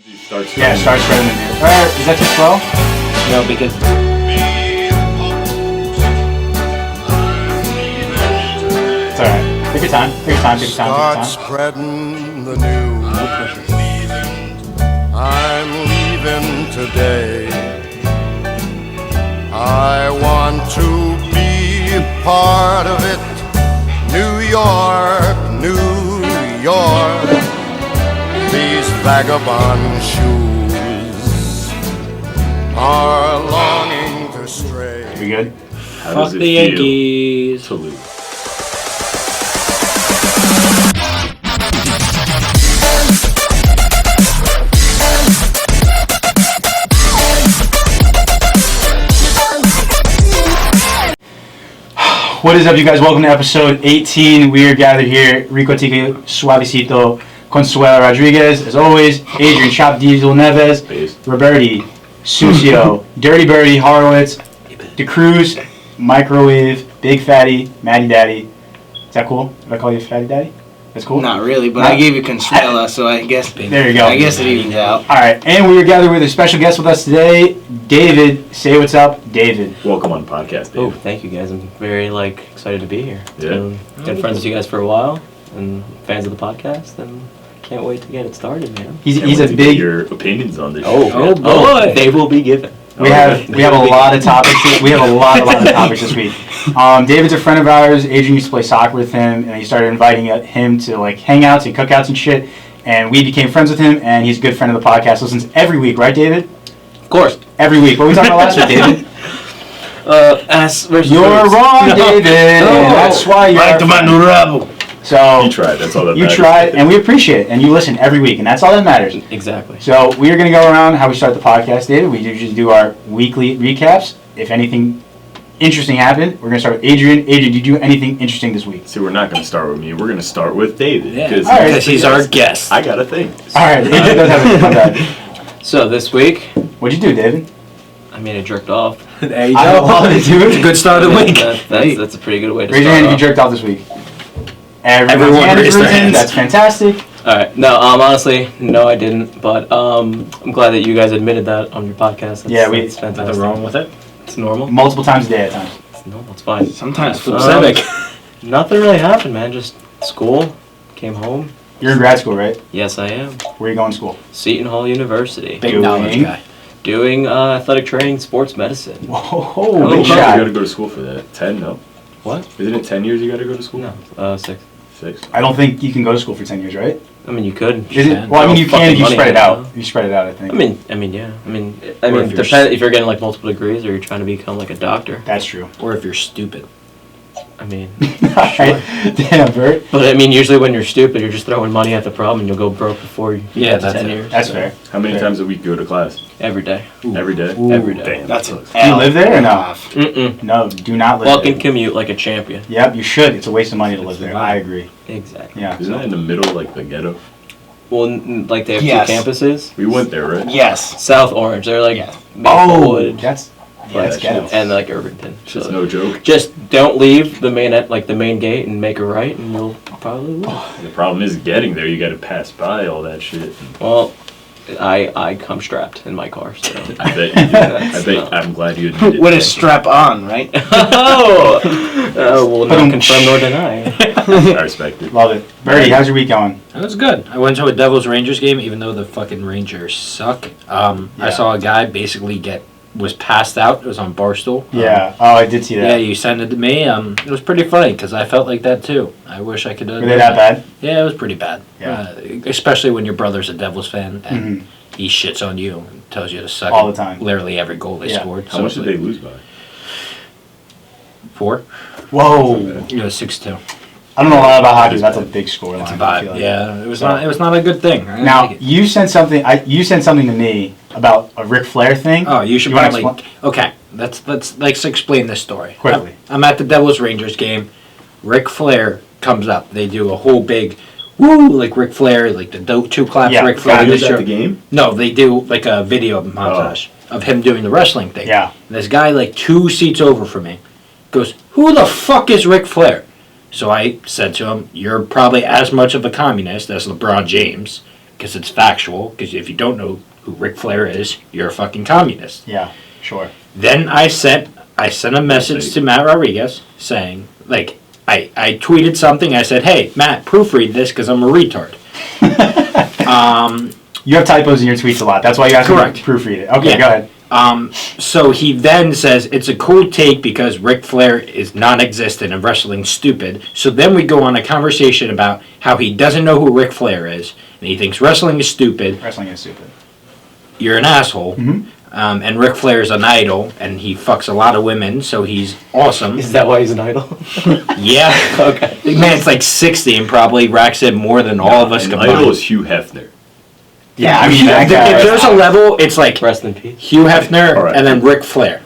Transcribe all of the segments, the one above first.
Start spreading the news. Is that too slow? No, because... It's alright. Take your time. Start spreading the news. I'm leaving today. I want to be part of it. New York, New York. These vagabond shoes are longing to stray. We good? How Fuck does it the feel Yankees. to lose? What is up, you guys? Welcome to episode 18. We are gathered here. Rico Tique, Suavecito, Consuelo Rodriguez. As always, Adrian Chop Diesel Neves, Roberti, Sucio, Dirty Birdie, Horowitz, DeCruz, Microwave, Big Fatty, Matty Daddy. Is that cool? Did I call you Fatty Daddy? That's cool? Not really, but I gave you Consuela, so I guess... There you go. I guess it evens out. Alright, and we are gathered with a special guest with us today, David. Say what's up, David. Welcome on the podcast, Dave. Oh, thank you guys. I'm very excited to be here. Yeah. Been friends with you guys for a while and fans of the podcast, and can't wait to get it started, man. He's Can't a wait to big... get your opinions on this. Oh shit. boy, they will be given. We have a lot of topics. We have a lot of topics this week. David's a friend of ours. Adrian used to play soccer with him, and he started inviting him to hangouts and cookouts and shit. And we became friends with him, and he's a good friend of the podcast. Listens every week, right, David? Of course. Every week. What were we talking about last week, David? Ass versus You're birds. wrong, David. And that's why you're. Right to my new rebel. So You tried. That's all that you matters. tried, and we appreciate it. And you listen every week, and that's all that matters. Exactly. So we are going to go around how we start the podcast, David. We usually do our weekly recaps. If anything interesting happened, we're going to start with Adrian. Adrian, did you do anything interesting this week? See, we're not going to start with me. We're going to start with David. Yeah. Because All right. Because he's our guest. I got a thing. All right, Adrian does have a my bad. So this week, What'd you do, David? I mean, I jerked off. There you I go. love it, dude. It's a good start of the week. That's a pretty good way to Raise your hand if you start jerked off this week. Everyone hand is raised their risen. hands. That's fantastic. off. All right. No, honestly, no, I didn't. But I'm glad that you guys admitted that on your podcast. Yeah, That's fantastic. Nothing wrong with it. It's normal. Multiple times a day at times. It's normal. It's fine. Sometimes food. Um, Nothing really happened, man. Just school. Came home. You're in grad school, right? Yes, I am. Where are you going to school? Seton Hall University. Big Doing- knowledge guy. Doing athletic training, sports medicine. Whoa, How big many years you shot. got to go to school for that? 10, no? What? Isn't it 10 years you got to go to school? No, 6. 6? I don't think you can go to school for 10 years, right? I mean, you could. Is it? can. Well, I mean, you can if you Fucking spread it money, out. you know? You spread it out, I think. I mean, yeah. I mean, Or if you're depends if you're getting multiple degrees or you're trying to become a doctor. That's true. Or if you're stupid. I mean, Alright. Damn, Bert. but I mean, usually when you're stupid, you're just throwing money at the problem and you'll go broke before you Yeah, get to that's 10 it. years. That's so, fair. How many Fair. times a week you go to class? Every day. Every day? Ooh. Every day. Damn, That's that it. sucks. Do you live there or no? Mm-mm. No, do not live Fucking there. commute like a champion. Yep, you should. It's a waste of money to live there. I agree. Exactly. Yeah. Isn't that in the middle, like the ghetto? Well, they have Yes. two campuses. We went there, right? Yes. South Orange. They're Yeah. Oh, Maplewood, that's Yeah, ghetto. and Irvington. It's just So no joke. just don't leave the main gate and make a right, and you'll probably live. The problem is getting there. You got to pass by all that shit. Well, I come strapped in my car, so. I bet you do. I bet. I'm glad you admitted With that. a strap on, right? Oh! Will not confirm nor deny. I respect it. Love it. Birdie, how's your week going? That was good. I went to a Devils Rangers game, even though the fucking Rangers suck. Yeah. I saw a guy basically was passed out. It was on Barstool. Yeah. Oh, I did see Yeah, that. you sent it to me. It was pretty funny because I felt like that too. I wish I could have. Were they that bad? Yeah, it was pretty bad. Yeah. Especially when your brother's a Devils fan and Mhm. he shits on you and tells you to suck All it. the time. Literally every goal they Yeah. scored. How much did they lose by? 4? Whoa. It was 6-2. I don't know a lot about hockey. That's a big score line. It's a I feel vibe. like. Yeah, it was So- not. It was not a good thing. I didn't Now like it. you sent something. You sent something to me about a Ric Flair thing. Oh, you should wanna probably. Okay, let's explain this story Quickly. I'm at the Devils Rangers game. Ric Flair comes up. They do a whole big woo, like Ric Flair, like the 2 claps. Yeah. Ric Flair. He This was at year. the game? No, they do like a video montage of him doing the wrestling thing. Yeah. And this guy, like 2 seats over from me, goes, "Who the fuck is Ric Flair?" So I said to him, "You're probably as much of a communist as LeBron James, because it's factual. Because if you don't know who Ric Flair is, you're a fucking communist. Yeah, sure. Then I sent a message to Matt Rodriguez saying, like, I tweeted something. I said, hey, Matt, proofread this because I'm a retard. You have typos in your tweets a lot. That's why you asked me to proofread it. Okay, go ahead. So he then says, it's a cool take because Ric Flair is non-existent and wrestling's stupid. So then we go on a conversation about how he doesn't know who Ric Flair is, and he thinks wrestling is stupid. Wrestling is stupid. You're an asshole. And Ric Flair is an idol, and he fucks a lot of women, so he's awesome. Is that why he's an idol? Yeah. Okay. The man's like 60 and probably racks in more than all of us An combined. idol is Hugh Hefner. Yeah, I mean, that guy, If there's a level, it's like Rest in peace. Hugh Hefner Alright. and then Ric Flair.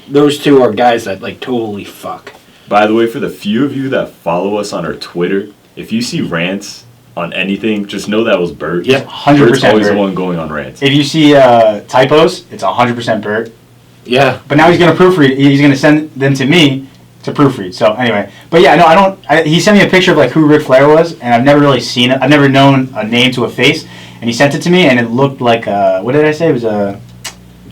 Those two are guys that like totally fuck. By the way, for the few of you that follow us on our Twitter, if you see rants on anything, just know that was Bert. Yep, 100% Bert's always Bert. the one going on rants. if you see typos, it's 100% Bert. Yeah. But now he's going to proofread. He's going to send them to me to proofread. So anyway, but yeah, no, he sent me a picture of like who Ric Flair was, and I've never really seen it. I've never known a name to a face, and he sent it to me, and it looked like what did I say? It was a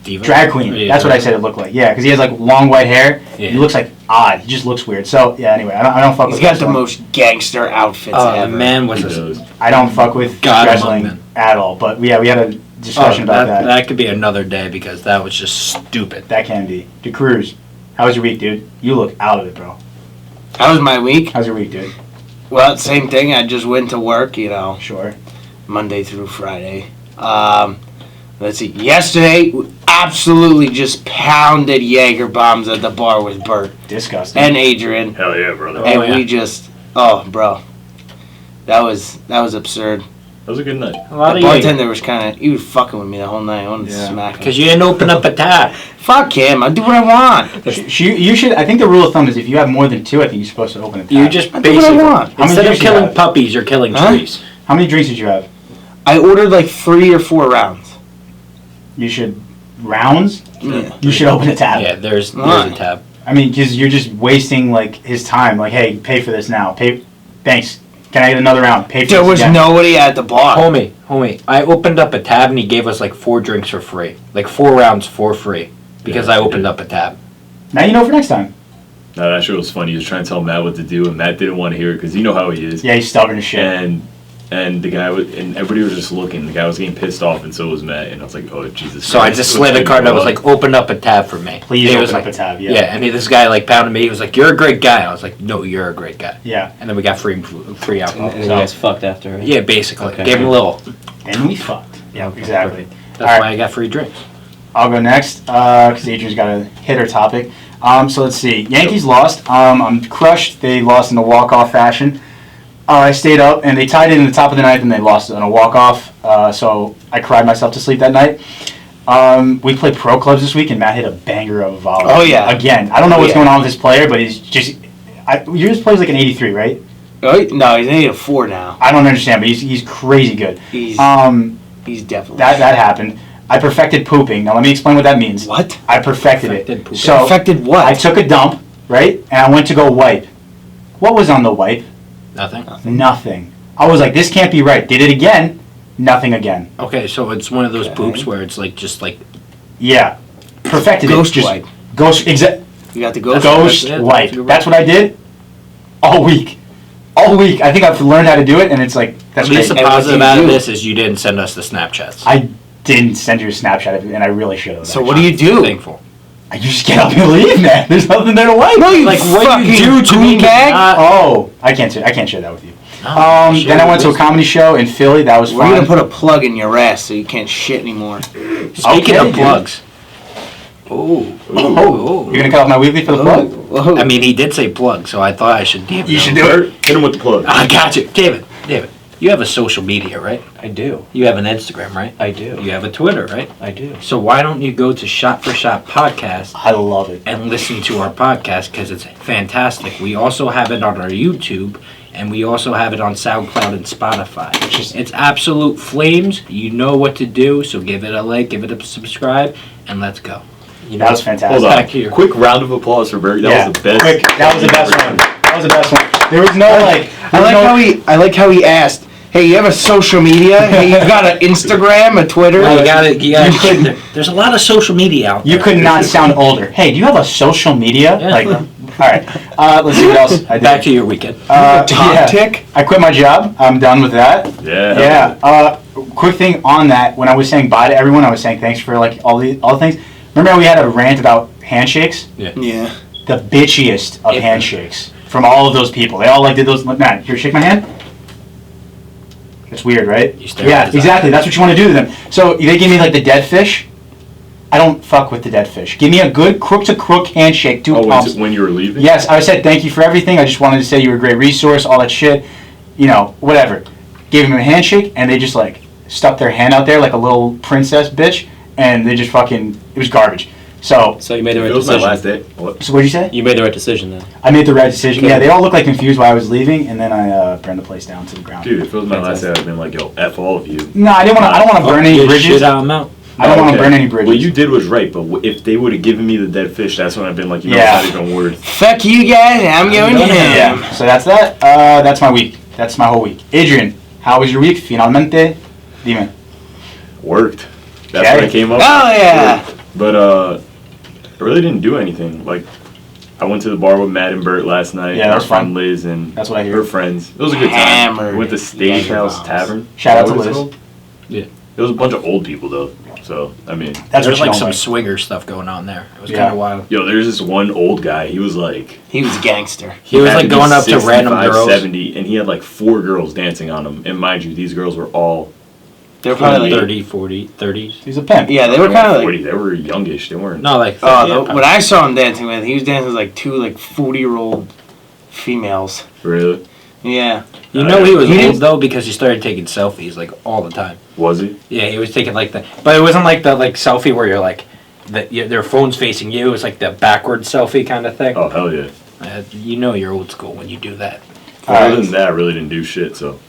Diva. drag queen. Yeah. That's what I said it looked like. Yeah, because he has like long white hair. Yeah. He looks like odd. He just looks weird. So yeah, anyway, I don't fuck He's with got the wrestling. most gangster outfits Oh, ever. man He was a... does. I don't fuck with God among wrestling men. at all. But yeah, we had a discussion about that. That could be another day because that was just stupid. That can be. DeCruz, how was your week, dude? You look out of it, bro. How was my week? How's your week, dude? Well, same thing. I just went to work, Sure. Monday through Friday. Let's see. Yesterday, we absolutely just pounded Jaeger bombs at the bar with Bert Disgusting. and Adrian, Hell yeah, brother. and yeah. we just, oh, bro, that was absurd. That was a good night. A lot The of bartender was he was fucking with me the whole night. I wanted to Yeah. smack him. Because you didn't open up a tab. Fuck him. I do what I want. You should. I think the rule of thumb is if you have more than two, I think you're supposed to open a tab. You just I do what I basically... want. How many Instead of drinks you killing have? puppies, you're killing Huh? trees. How many drinks did you have? I ordered like 3 or 4 rounds. You should rounds. Yeah. You should open a tab. Yeah, there's Why? a tab. I mean, because you're just wasting like his time. Like, hey, pay for this now. Pay. Thanks. Can I get another round? Pay for There this was again. nobody at the bar. Homie, I opened up a tab and he gave us like 4 drinks for free. Like 4 rounds for free. Because Yeah, I he opened did. up a tab. Now you know for next time. No, that shit was funny. He was trying to tell Matt what to do, and Matt didn't want to hear it because you know how he is. Yeah, he's stubborn as shit. And the guy and everybody was just looking. The guy was getting pissed off, and so was Matt. And I was like, oh Jesus. So I Christ, just what's slid a gonna card and I go was on? like, open up a tab for me. Please He open was up like, a tab. Yeah. Yeah, and this guy like pounded me. He was like, you're a great guy. I was like, no, you're a great guy. Yeah. And then we got free alcohol. And you So, guys fucked after, right? yeah, basically. Okay. Gave him a little. And we fucked. Yeah. Exactly. That's All right. why I got free drinks. I'll go next because Adrian's got a hitter topic. So let's see. Yankees lost. I'm crushed. They lost in a walk-off fashion. I stayed up and they tied it in the top of the ninth and they lost on a walk-off. So I cried myself to sleep that night. We played pro clubs this week and Matt hit a banger of a volley. Oh, yeah. Again, I don't know what's Yeah. going on with this player, but he's just. Yours plays like an 83, right? Oh, no, he's only a 4 now. I don't understand, but he's crazy good. He's definitely That happened. I perfected pooping. Now let me explain what that means. What? I perfected Perfected it. pooping. So Affected what? I took a dump, right, and I went to go wipe. What was on the wipe? Nothing. Nothing. I was like, this can't be right. Did it again. Nothing again. Okay, so it's one of those Okay. poops where it's like just like Yeah. Perfected Ghost it. Just wipe. Ghost. You got the ghost. Ghost that's wipe. good. That's what I did. All week. All week. I think I've learned how to do it, and it's like that's at least crazy. the And what positive do you out of do? this is you didn't send us the Snapchats. I didn't send you a Snapchat, of it, and I really should have. So what do you do? Thankful. You just get up and leave, man. There's nothing there to wipe. No, you Like what you fucking do to me goon bag. Oh, I can't share that with you. No, Then I went to a comedy show in Philly. That was We're fun. gonna put a plug in your ass so you can't shit anymore. Speaking Okay, of dude. plugs. Oh. Oh, you're gonna cut off my weekly for the plug? Whoa. I mean, he did say plug, so I thought I should give You him. should do it. Hit him with the plug. I got you. David, you have a social media, right? I do. You have an Instagram, right? I do. You have a Twitter, right? I do. So why don't you go to Shot4Shot Podcast I love it. and listen to our podcast because it's fantastic. We also have it on our YouTube and we also have it on SoundCloud and Spotify. It's absolute flames. You know what to do, so give it a like, give it a subscribe, and let's go. You know, That was fantastic. Hold on. Back here. Quick round of applause for Bert. That was the best. Quick, that was the best one. That was the best one. There was no like. I like how he asked, Hey, you have a social media? Hey, you got an Instagram, a Twitter? Well, you gotta, there's a lot of social media out there. You could not sound older. Hey, do you have a social media? Yeah. Like, all right. Let's see what else I did. Back to your weekend. Top tick? I quit my job. I'm done with that. Yeah. Yeah. Quick thing on that. When I was saying bye to everyone, I was saying thanks for like all the things. Remember how we had a rant about handshakes? Yeah. The bitchiest of handshakes from all of those people. They all like did those. Man, here, shake my hand. It's weird, right? You stare Yeah, at his exactly. eye. That's what you want to do to them. So they give me like the dead fish. I don't fuck with the dead fish. Give me a good crook to crook handshake. Two Oh, pumps. was it when you were leaving? Yes, I said thank you for everything. I just wanted to say you were a great resource, all that shit. You know, whatever. Gave him a handshake, and they just like stuck their hand out there like a little princess bitch, and they just fucking, it was garbage. So So you made the right It was my decision. last day. What? what'd you say? You made the right decision then. I made the right decision. Good. Yeah, they all looked like confused while I was leaving, and then I burned the place down to the ground. Dude, if it was my last day, I'd have been like, yo, F all of you. No, I don't want to burn any Get bridges. shit out, I'm out. I don't want to Okay. burn any bridges. What you did was right, but if they would have given me the dead fish, that's when I've been like, you know, Yeah. it's not even worth. Fuck you guys, I'm going home. Yeah, so that's that. That's my week. That's my whole week. Adrian, how was your week? Finalmente, dime. Worked. That's Okay. what I came up with. Oh, yeah. Worked. But I really didn't do anything. Like, I went to the bar with Matt and Bert last night. Yeah, that our was friend fun. Liz and That's what I hear. her friends. It was a good time. Hammered. We went to Steakhouse Jagerbombs. Tavern. Shout out Is that to what it's Liz. called? Yeah. It was a bunch of old people though. So I mean, That's There's what like you some don't swinger stuff going on there. It was Yeah. kind of wild. yo, there's this one old guy. He was like, He was a gangster. He was had like to be going up to 65, random girls. 70, and he had like 4 girls dancing on him. And mind you, these girls were all They were probably like, 30, 40, 30s. He's a pimp. yeah, they were kind of like, 40. They were youngish. They weren't. No, like 30. oh, when I saw him dancing with, he was dancing with like 2 like 40-year-old females. Really? Yeah. You know he was He old didn't- though because he started taking selfies like all the time. Was he? Yeah, he was taking like the, but it wasn't like the like selfie where you're like, their phone's facing you. It was like the backward selfie kind of thing. Oh hell yeah. You know you're old school when you do that. Alright. Other than that, I really didn't do shit. So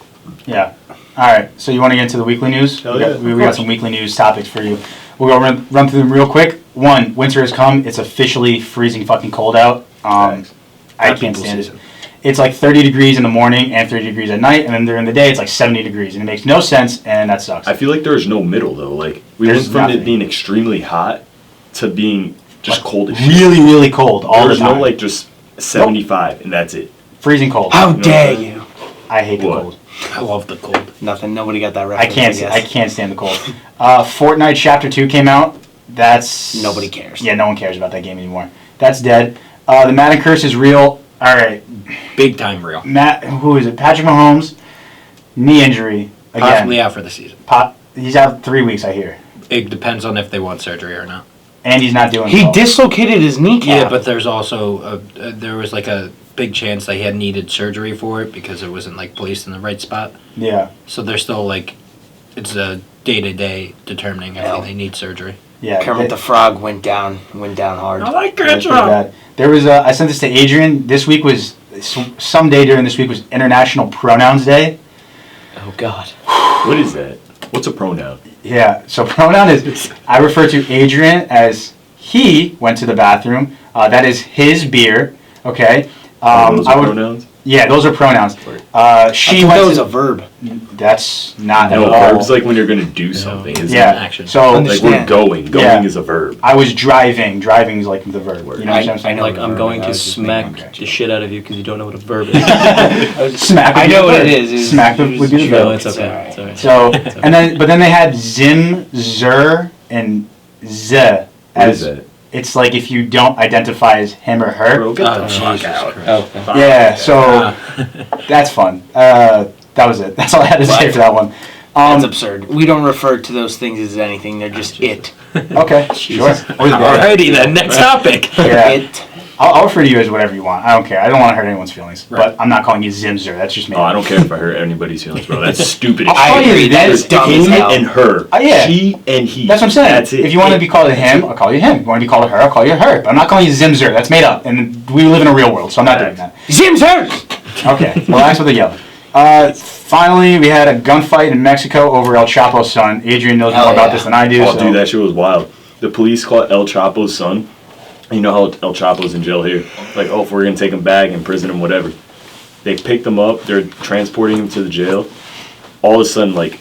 Yeah. All right. So you want to get into the weekly news? Hell we got, yeah, we of got course. some weekly news topics for you. We'll go run through them real quick. One, winter has come. It's officially freezing fucking cold out. Thanks. I Not can't people stand it. season. It's like 30 degrees in the morning and 30 degrees at night, and then during the day it's like 70 degrees, and it makes no sense, and that sucks. I feel like there's no middle though. Like we There's went from nothing. it being extremely hot to being just cold as shit. Really, really cold all the There's time. no like just 75 and that's it. freezing cold. How No. dare you? I hate the What? cold. I love the cold. Nothing. Nobody got that I reference. can't. I can't stand the cold. Fortnite Chapter 2 came out. That's Nobody cares. Yeah, no one cares about that game anymore. That's dead. The Madden curse is real. All right, Big time real. Matt. Who is it? Patrick Mahomes, knee injury again. Possibly out for the season. He's out 3 weeks, I hear, It depends on if they want surgery or not. and he's not doing. He well. dislocated his kneecap. Yeah, but there's also there was like a big chance they had needed surgery for it because it wasn't like placed in the right spot. Yeah, So they're still like, it's a day-to-day determining if Hell. they need surgery. yeah. Kermit the Frog went down hard. like It was pretty bad. There was I sent this to Adrian. This week was some day during this week was International Pronouns Day. Oh God. What is that? What's a pronoun? Yeah, so pronoun is, I refer to Adrian as he went to the bathroom. That is his beer, okay? Those I are would, pronouns? yeah, those are pronouns. She I thought went that was to, a verb. that's not No, at all. verbs like when you're gonna do something. Isn't Yeah, it? action. so Like Understand. we're going. Going Yeah. is a verb. I was driving. Driving is like the verb. You know what I'm saying? I know Like what a I'm verb going is. I to was just smack making- the shit out of you because you don't know what a verb is. Smack. I would be know the what verb. it is. It's- Smack would be the No, verb. it's okay. It's alright. So, and then, but then they had Zim, Zer, and Z What as, is that? it's like if you don't identify as him or her. Bro, get Oh, the fuck Jesus out. Christ. Oh. Yeah, so that's fun. That was it. That's all I had to say for that one. That's absurd. We don't refer to those things as anything. They're just it. Okay, sure. Or the band. Alrighty then, next topic. Yeah. It. I'll refer to you as whatever you want. I don't care. I don't want to hurt anyone's feelings. But I'm not calling you Zimzer. That's just me. Oh, I don't care if I hurt anybody's feelings, bro. That's stupid. as I shit. agree. That is dumb as him hell. and her. Yeah. She and he. That's what I'm saying. That's it. If you want to be called him, I'll call you him. If you want to be called her, I'll call you her. But I'm not calling you Zimzer. That's made up. And we live in a real world, so I'm not doing that. Zim's hurt! Okay, relax with the yelling. Finally, we had a gunfight in Mexico over El Chapo's son. Adrian knows Hell more about yeah. this than I do. Oh, so. dude, that shit was wild. The police caught El Chapo's son. You know how El Chapo's in jail here. Like, oh, if we're going to take him back, imprison him, whatever. They picked him up. They're transporting him to the jail. all of a sudden, like,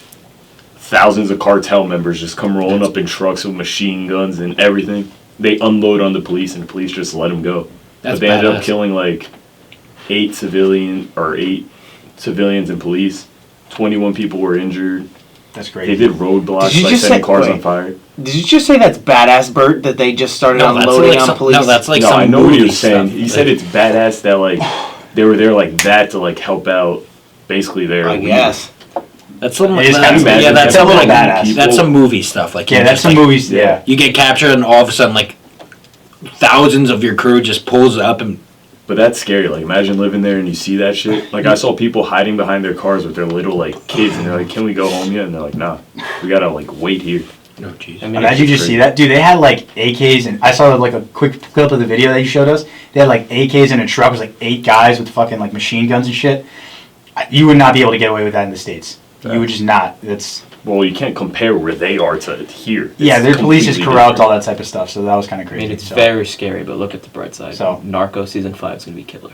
thousands of cartel members just come rolling up in trucks with machine guns and everything. They unload on the police, and the police just let them go. That's but they ended up badass. killing, like, 8 civilians and police. 21 people were injured. That's They crazy. did roadblocks, Did you like just setting say- cars wait. on fire. Did you just say that's badass, Bert, that they just started No, that's unloading like on some, police? no, that's like No, some I know what he movie was saying. stuff. He said it's badass that, like, they were there like that to, like, help out basically their I leader. guess. That's some. It is that's, kind of yeah, that's a some little like, badass. That's some movie stuff. Like Yeah, you that's just, some like, movies. Yeah. You get captured, and all of a sudden, like thousands of your crew just pulls up and. But that's scary. Like, imagine living there and you see that shit. Like, I saw people hiding behind their cars with their little, like, kids, and they're like, "Can we go home yet?" And they're like, "Nah, we gotta, like, wait here." Oh jeez. I mean, Imagine you just see that, dude. They had like AKs, and I saw like a quick clip of the video that you showed us. They had like AKs in a truck. It was like 8 guys with fucking like machine guns and shit. You would not be able to get away with that in the States. You would just not. That's Well, you can't compare where they are to here. yeah. It's Their police is completely corrupt, different. all that type of stuff. So that was kind of I crazy. mean, it's so. very scary, but look at the bright side. So- Narco season 5 is gonna be killer.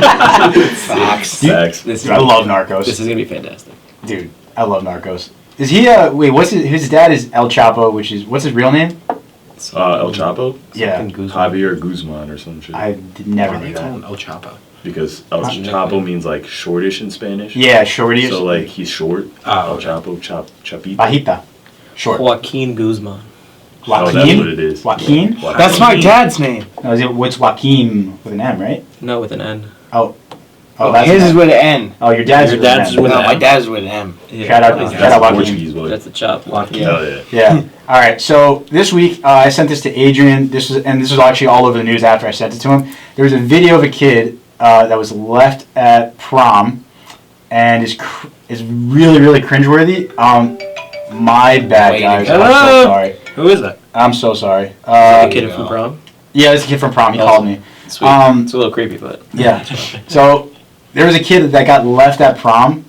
Facts. Facts. This Dude, I love Narcos. This is gonna be fantastic. Dude, I love Narcos. Is he wait? What's his dad is El Chapo, which is what's his real name? El Chapo? Yeah, Something Guzman. Javier Guzman or some shit. I did never Why do knew you call that. him El Chapo? Because El Chapo means, like, shortish in Spanish. Yeah, shorty. So, like, he's short. Oh, El okay. Chapo, Chapita. Bajita, short. Joaquin Guzman. Oh, that's Joaquin. what it is. Joaquin. That's my dad's name. No, is it what's Joaquin with an M, right? No, with an N. Oh, Oh, that's his an is M. with an N. Oh, your dad's Your with an dad's M. with No, an my M? dad's with an M. Yeah, Shout out- that's- shout That's out a Joaquin. Portuguese boy. That's a chop. Joaquin. Hell yeah. Yeah. All right. So this week I sent this to Adrian. This was actually all over the news after I sent it to him. There was a video of a kid that was left at prom, and is really cringeworthy. My bad, Way to guys. go. I'm so Hello? sorry. Who is that? I'm so sorry. The kid from prom. Yeah, it's a kid from prom. He Awesome. called me. Sweet. It's a little creepy, but Yeah. So there was a kid that got left at prom,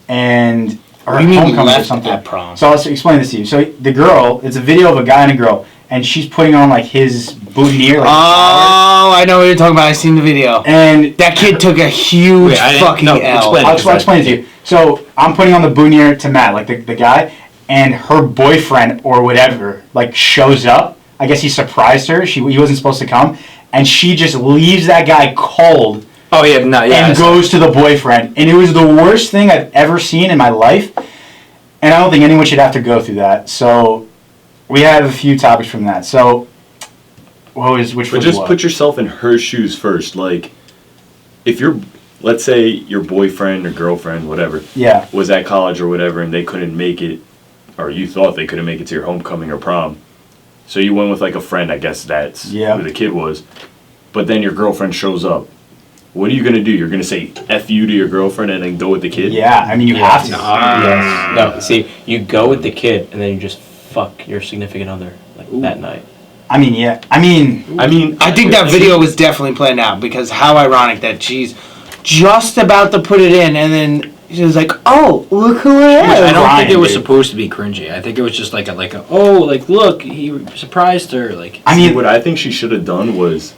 and or What do you mean homecoming or left something. at prom? So I'll explain this to you. So the girl, it's a video of a guy and a girl, and she's putting on like his boutonniere, like, Oh, I know what you're talking about. I seen the video. and That kid took a huge Wait, I didn't- fucking no, L. explain. I'll explain it to you. So I'm putting on the boutonniere to Matt, like the guy, and her boyfriend or whatever like shows up. I guess he surprised her. He wasn't supposed to come, and she just leaves that guy cold Oh yeah, no, yeah. I and saw- goes to the boyfriend. And it was the worst thing I've ever seen in my life. And I don't think anyone should have to go through that. So we have a few topics from that. So which But was just what? put yourself in her shoes first. Like, if you're, let's say your boyfriend or girlfriend, whatever, Yeah. was at college or whatever, and they couldn't make it, or you thought they couldn't make it to your homecoming or prom, so you went with like a friend, I guess that's Yeah. who the kid was, but then your girlfriend shows up. What are you gonna do? You're gonna say F you to your girlfriend and then go with the kid? Yeah, I mean, you have to. Nah. no. See, you go with the kid, and then you just fuck your significant other like that night. I mean, yeah. I mean, I think that video was definitely planned out because how ironic that she's just about to put it in and then she's like, "Oh, look who it I is!" don't think Ryan, it was dude. supposed to be cringy. I think it was just like a oh, like look, he surprised her. Like I mean, what I think she should have done was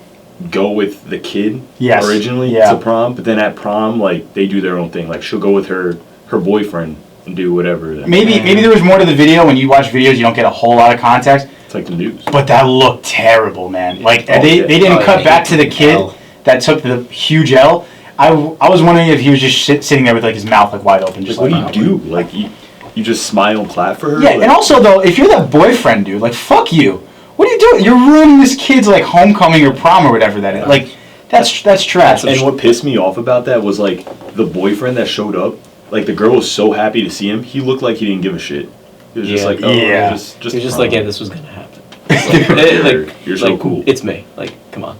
go with the kid Yes, originally yeah. to prom, but then at prom, like, they do their own thing. Like, she'll go with her boyfriend and do whatever. maybe there was more to the video. When you watch videos, you don't get a whole lot of context. It's like the news. But that looked terrible, man. Like Oh, they yeah. didn't Oh, cut yeah, back he to the took kid L. that took the huge L. I was wondering if he was just sitting there with like his mouth like wide open, just Like, like. what do you do? Like, you just smile and clap for her? Yeah, Like, and also though, if you're that boyfriend, dude, like fuck you. What are you doing? You're ruining this kid's like homecoming or prom or whatever that is. Like that's trash. And what pissed me off about that was, like, the boyfriend that showed up, like, the girl was so happy to see him, he looked like he didn't give a shit. He was just Yeah. like, oh, Yeah. just He's just prom. like, yeah, this was gonna happen. You're so cool. It's me. Like, come on.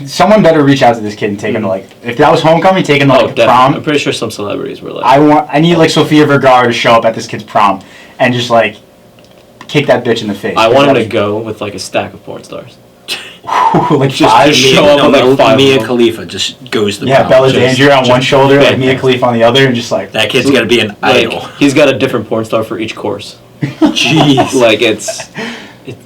Someone better reach out to this kid and take him to like. If that was homecoming, take him to Oh, like definitely. I'm prom. pretty sure some celebrities were like, I need like Sofia Vergara to show up at this kid's prom and just like kick that bitch in the face. I want him to go with like a stack of porn stars. like Just five. show up with like five. Mia of them. Khalifa just goes to Yeah, prom. Bella Just- Danger on one shoulder, like Mia fantastic. Khalifa on the other, and just like That kid's gonna be an Like, idol. he's got a different porn star for each course. Jeez. Like it's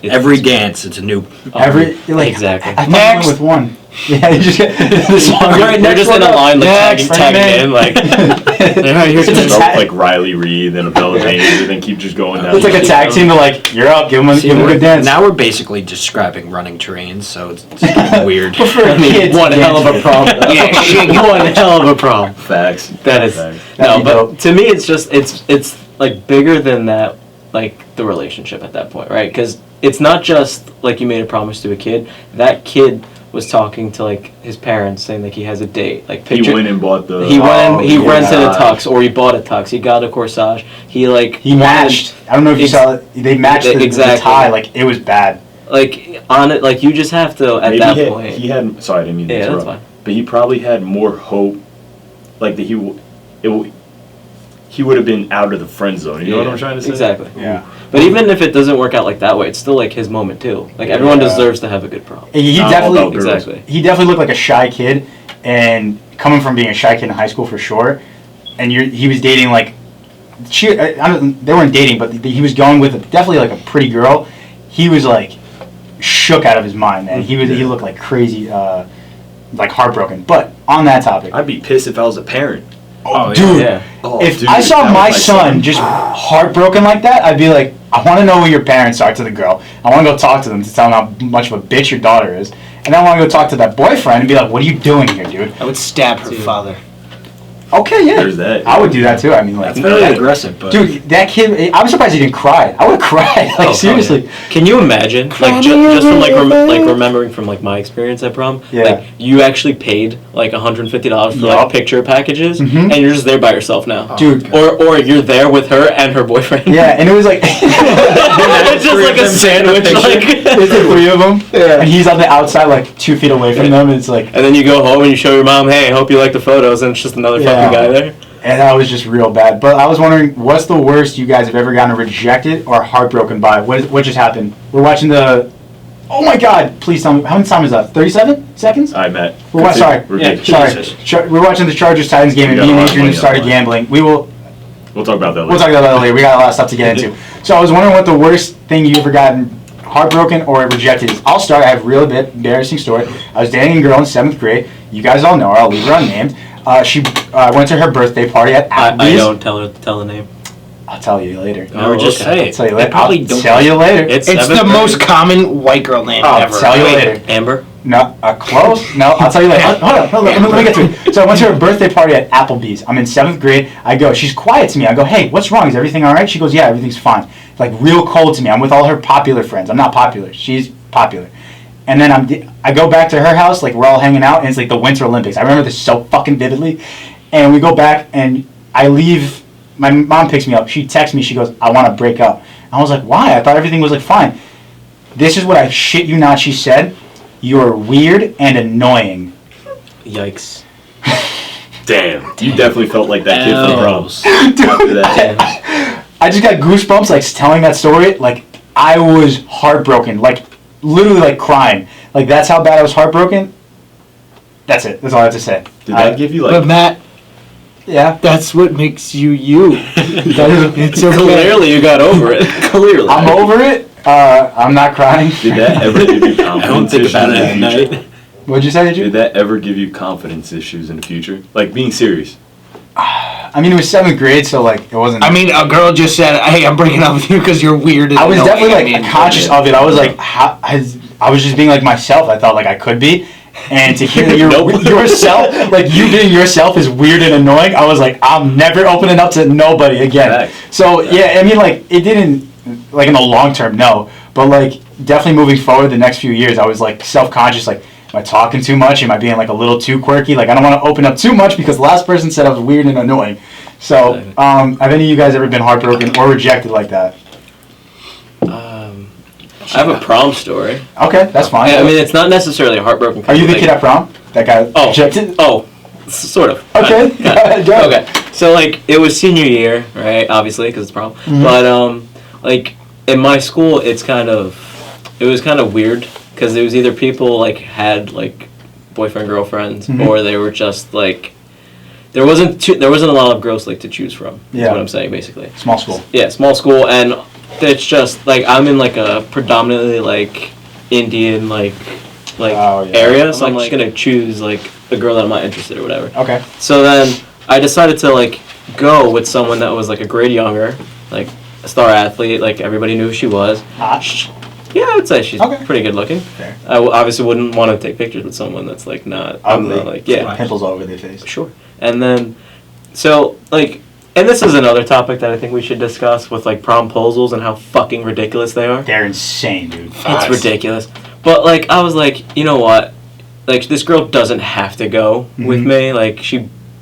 Every dance, it's a new. Exactly. I Next. with one. Yeah, you just get the song. They're just in a line, like tagging in, like. It's a Start tag. with, like Riley Reid, then a Bella James, and then keep just going down. It's like a tag team to like, you're up, give them a good dance. Now we're basically describing running trains, so it's getting weird. But for kids, One hell of a problem. Yeah, shit, you One hell of a problem. Facts. That is Facts. That'd no, be but dope. to me, it's just it's like bigger than that, like the relationship at that point, right? Because it's not just like you made a promise to a kid. That kid was talking to like his parents, saying like he has a date. Like He picture. went and bought the. He went. He yeah. rented a tux, or he bought a tux. He got a corsage. He He matched. I don't know if you Ex- saw it. They matched the exactly. tie. Like, it was bad. like on it. Like you just have to at Maybe that he had, point. he had. Sorry, I didn't mean to Yeah, that's interrupt. fine. But he probably had more hope, like that he would have been out of the friend zone. You know what I'm trying to say? Exactly. Yeah. But even if it doesn't work out like that way, it's still like his moment too. Like everyone Yeah. deserves to have a good prom. He Not all definitely. about girls. Exactly. He definitely looked like a shy kid, and coming from being a shy kid in high school for sure, and he was dating like, they weren't dating, but he was going with definitely like a pretty girl. He was like shook out of his mind, and he looked like crazy, like heartbroken. But on that topic, I'd be pissed if I was a parent. Oh, dude, Yeah. Oh, if dude, I saw that was my son just heartbroken like that, I'd be like, I want to know who your parents are to the girl. I want to go talk to them to tell them how much of a bitch your daughter is. And then I want to go talk to that boyfriend and be like, what are you doing here, dude? I would stab her Dude. father. Okay, yeah. There's that. I would do that too. I mean, like, It's very aggressive, but dude, that kid, I'm surprised he didn't cry. I would have cried. Like, Oh, seriously. Can you imagine, like, just from like like remembering from like my experience at prom, Yeah. like you actually paid like $150 for Yup. like picture packages, Mhm. and you're just there by yourself now, Dude. or you're there with her and her boyfriend. Yeah, and it was like, it's just like a sandwich, like, it's the three of them, Yeah. and he's on the outside, like 2 feet away from them. And it's like, and then you go home and you show your mom, hey, I hope you like the photos, and it's just another Yeah. fucking guy there. and that was just real bad. But I was wondering, what's the worst you guys have ever gotten rejected or heartbroken by? What just happened? We're watching the. Oh my God! Please tell me, how much time is that? 37 seconds? All right, Matt. Sorry. We're Yeah, good. Sorry. Jesus. We're watching the Chargers Titans game, and We got me and a lot of Adrian money have started on the line. gambling. We'll We'll talk about that later. talk about that later. We got a lot of stuff to get into. So I was wondering what the worst thing you ever gotten heartbroken or rejected is. I'll start. I have a real bit embarrassing story. I was dating a girl in 7th grade. You guys all know her. I'll leave her unnamed. She went to her birthday party at I Applebee's. don't tell the name. I'll tell you later. I would just okay. say I'll it. tell you They later. probably I'll don't. tell you later. It's It's the 7th grade. most common white girl name I'll ever. tell you Wait, later. Amber. No, close. No, I'll tell you later. Hold on. Let me get to it. So I went to her birthday party at Applebee's. I'm in 7th grade. I go, she's quiet to me. I go, hey, what's wrong? Is everything all right? She goes, yeah, everything's fine. Like, real cold to me. I'm with all her popular friends. I'm not popular. She's popular. And then I go back to her house, like, we're all hanging out, and it's like the Winter Olympics. I remember this so fucking vividly. And we go back, and I leave. My mom picks me up. She texts me. She goes, I want to break up. I was like, why? I thought everything was, like, fine. This is what I shit you not, she said. You're weird and annoying. Yikes. Damn. You definitely felt like that kid from prom. L's. After that. I just got goosebumps, like, telling that story. Like, I was heartbroken. Like, literally, like, crying. Like, that's how bad I was heartbroken. That's it. That's all I have to say. Did that give you But like? Matt, Yeah. that's what makes you you. It's okay. Clearly, you got over it. Clearly. I'm over it. I'm not crying. Did that ever give you confidence I don't think issues about it in at the future? night. What'd you say, Did Adrian? that ever give you confidence issues in the future? Like being serious? I mean, it was 7th grade, so, like, it wasn't... I mean, a girl just said, "Hey, I'm breaking up with you because you're weird." And I was annoying." definitely, like, I mean, conscious of it. I was like, I was just being, like, myself. I thought, like, I could be. And to hear that yourself, like, you being yourself is weird and annoying, I was like, I'm never opening up to nobody again. Facts. So, yeah, I mean, like, it didn't, like, in the long term, no. But, like, definitely moving forward the next few years, I was, like, self-conscious, like, am I talking too much? Am I being, like, a little too quirky? Like, I don't want to open up too much because the last person said I was weird and annoying. So, have any of you guys ever been heartbroken or rejected like that? I have a prom story. Okay, that's fine. I mean, it's not necessarily a heartbroken. Are you the like- kid at prom? That got Oh. rejected? Oh, sort of. Okay. Go ahead. Okay. So like, it was senior year, right? Obviously, because it's prom. Mhm. But like in my school, it was kind of weird because it was either people like had like boyfriend girlfriends Mhm. or they were just like. There wasn't a lot of girls like to choose from. Is Yeah. what I'm saying basically. Small school. Yeah, small school, and it's just like I'm in like a predominantly like Indian like Oh, yeah. area, so I'm just gonna choose like a girl that I'm not interested or whatever. Okay. So then I decided to like go with someone that was like a grade younger, like a star athlete, like everybody knew who she was. Hot. Yeah, I would say she's Okay. pretty good looking. Fair. I obviously wouldn't want to take pictures with someone that's like not Ugly. like yeah, Pimples all over their face. sure. And then so like, and this is another topic that I think we should discuss with like promposals and how fucking ridiculous they are. They're insane, dude. It's ridiculous. But like I was like, you know what? Like this girl doesn't have to go with Mhm. me. Like